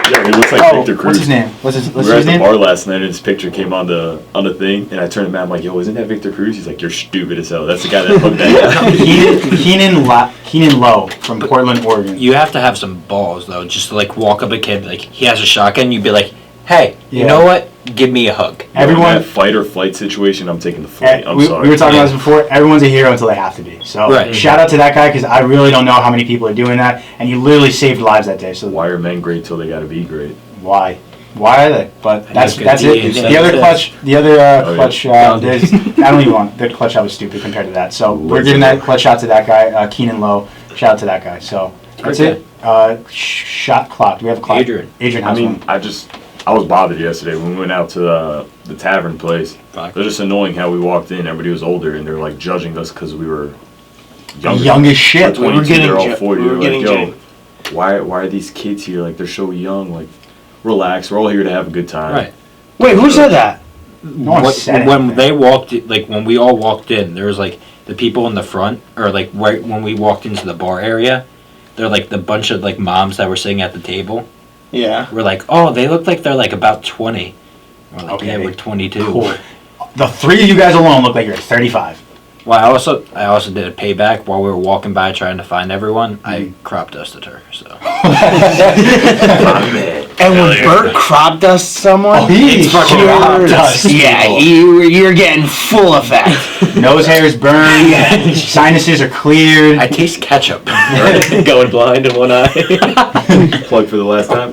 Yeah, he looks like Oh, Victor Cruz. what's his name? What's We his were at the name? bar last night and his picture came on the thing, and I turned to Matt, I'm like, yo, isn't that Victor Cruz? He's like, you're stupid as hell. That's the guy that hooked that guy. Keenan Lowe from Portland, Oregon. You have to have some balls though, just to like walk up a kid like he has a shotgun. You'd be like, hey, you Yeah. know what? Give me a hug. In Everyone, that fight or flight situation, I'm taking the flight. I'm we sorry. were talking about this before. Everyone's a hero until they have to be. So Right. shout out to that guy because I really don't know how many people are doing that, and he literally saved lives that day. So Why are men great till they gotta be great? why are they? But that's That's good. it. Yeah. The other clutch, yeah. clutch. There's, I don't even want the clutch shot was stupid compared to that. So we're What's giving it? that clutch shot to that guy, Keenan Lowe. Shout out to that guy. So that's Okay. it. Shot clock. Do we have a clock? Adrian. Adrian I has mean, one. I was bothered yesterday when we went out to the tavern place. Fuck. It was just annoying how we walked in. Everybody was older, and they're like judging us because we were younger. Young as shit. We're We were 22, getting they're all ju- 40. we were They're like, getting yo, why are these kids here? Like, they're so young. Like, relax. We're all here to have a good time. Right. Wait, who said that? No one said When anything. they walked, like when we all walked in, there was like the people in the front, or like right when we walked into the bar area, they're like the bunch of like moms that were sitting at the table. Yeah. We're like, oh, they look like they're like about 20. We're like, Okay. yeah, we're 22. Cool. The three of you guys alone look like you're 35. Well, I also did a payback while we were walking by trying to find everyone. I crop dusted her, so. And when Bert crop dusts someone, He fucking crop dust yeah, people. you're getting full effect. Nose hair is burned. Sinuses are cleared. I taste ketchup. Going blind in one eye. Plug for the last time.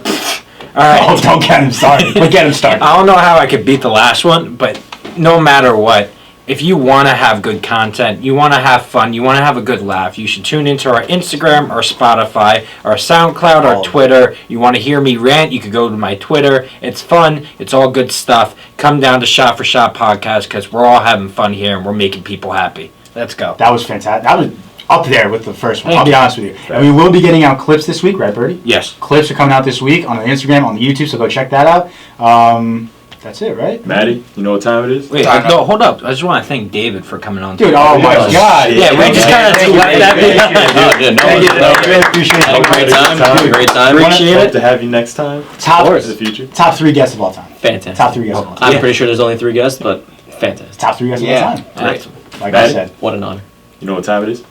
All right. Oh, don't get him started. But get him started. I don't know how I could beat the last one, but no matter what, if you want to have good content, you want to have fun, you want to have a good laugh, you should tune into our Instagram, our Spotify, our SoundCloud, our Twitter. You want to hear me rant, you could go to my Twitter. It's fun. It's all good stuff. Come down to Shot for Shot Podcast because we're all having fun here and we're making people happy. Let's go. That was fantastic. That was up there with the first one. Thank I'll be you. honest with you. And we will be getting out clips this week, right, Birdie? Yes. Clips are coming out this week on the Instagram, on the YouTube, so go check that out. That's it, right? Maddie, you know what time it is? Wait, no, hold up. I just want to thank David for coming on. Dude, today. oh my Yeah. God. Yeah, we just kind of let that be. Thank you. Really appreciate Had a great time. Great time. Appreciate Hope it. to have you next time. Top, In the future. top 3 guests of all time. Fantastic. Top 3 guests of all time. I'm Yeah. pretty sure there's only 3 guests, but fantastic. Top 3 guests Yeah. of all time. Great. Like Maddie? I said. What an honor. You know what time it is?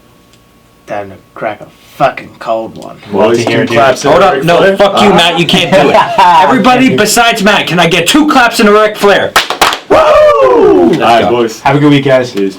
Time to crack a fucking cold one. Love to hear it, dude. Hold up. No, fuck you, Matt. You can't do it. Everybody besides Matt, can I get 2 claps and a Ric Flair? Woo! All right, boys. Have a good week, guys. Cheers.